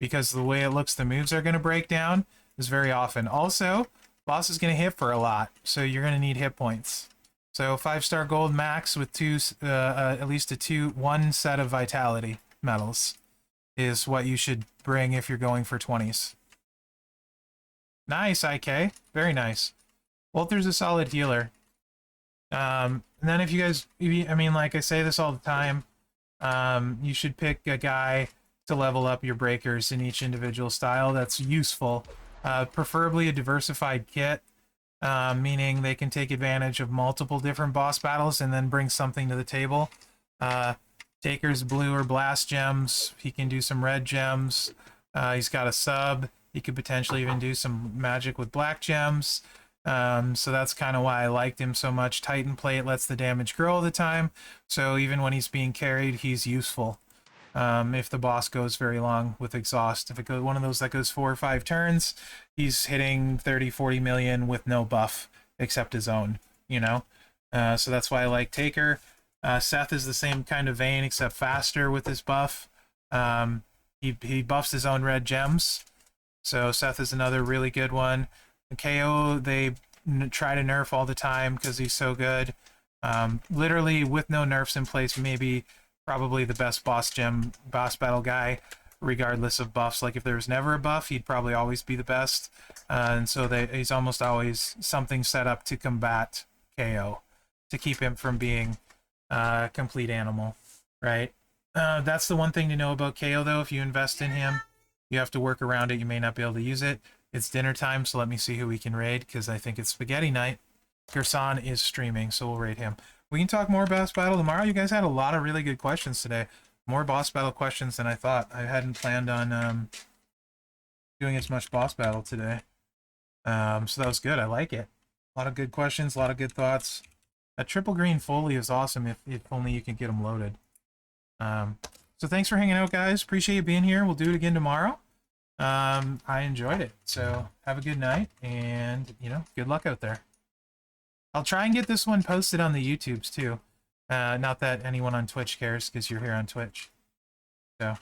Because the way it looks, the moves are going to break down is very often. Also, boss is going to hit for a lot, so you're going to need hit points. So 5-star gold max with at least one set of vitality medals is what you should bring if you're going for 20s. Nice, IK. Very nice. Walter's a solid healer. And then if you guys, I mean, like I say this all the time, you should pick a guy to level up your breakers in each individual style. That's useful. Preferably a diversified kit, meaning they can take advantage of multiple different boss battles and then bring something to the table. Taker's blue or blast gems. He can do some red gems. He's got a sub. He could potentially even do some magic with black gems. So that's kind of why I liked him so much. Titan Plate lets the damage grow all the time, so even when he's being carried, he's useful. If the boss goes very long with exhaust, if it goes one of those that goes 4 or 5 turns, he's hitting 30-40 million with no buff except his own, you know? So that's why I like Taker. Seth is the same kind of vein except faster with his buff. He buffs his own red gems, so Seth is another really good one. KO, they try to nerf all the time because he's so good. Literally, with no nerfs in place, maybe probably the best boss battle guy, regardless of buffs. Like, if there was never a buff, he'd probably always be the best. And so he's almost always something set up to combat KO, to keep him from being a complete animal, right? That's the one thing to know about KO, though. If you invest in him, you have to work around it. You may not be able to use it. It's dinner time, so let me see who we can raid, because I think it's spaghetti night. Gerson is streaming, so we'll raid him. We can talk more boss battle tomorrow. You guys had a lot of really good questions today. More boss battle questions than I thought. I hadn't planned on doing as much boss battle today. So that was good. I like it. A lot of good questions, a lot of good thoughts. That triple green Foley is awesome if only you can get them loaded. So thanks for hanging out, guys. Appreciate you being here. We'll do it again tomorrow. I enjoyed it, so have a good night, and, you know, good luck out there. I'll try and get this one posted on the YouTubes, too. Not that anyone on Twitch cares, because you're here on Twitch. So,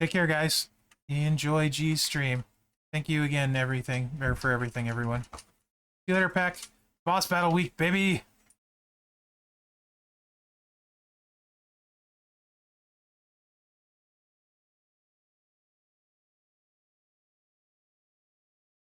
take care, guys. Enjoy G's stream. Thank you again, for everything, everyone. See you later, Peck. Boss Battle Week, baby!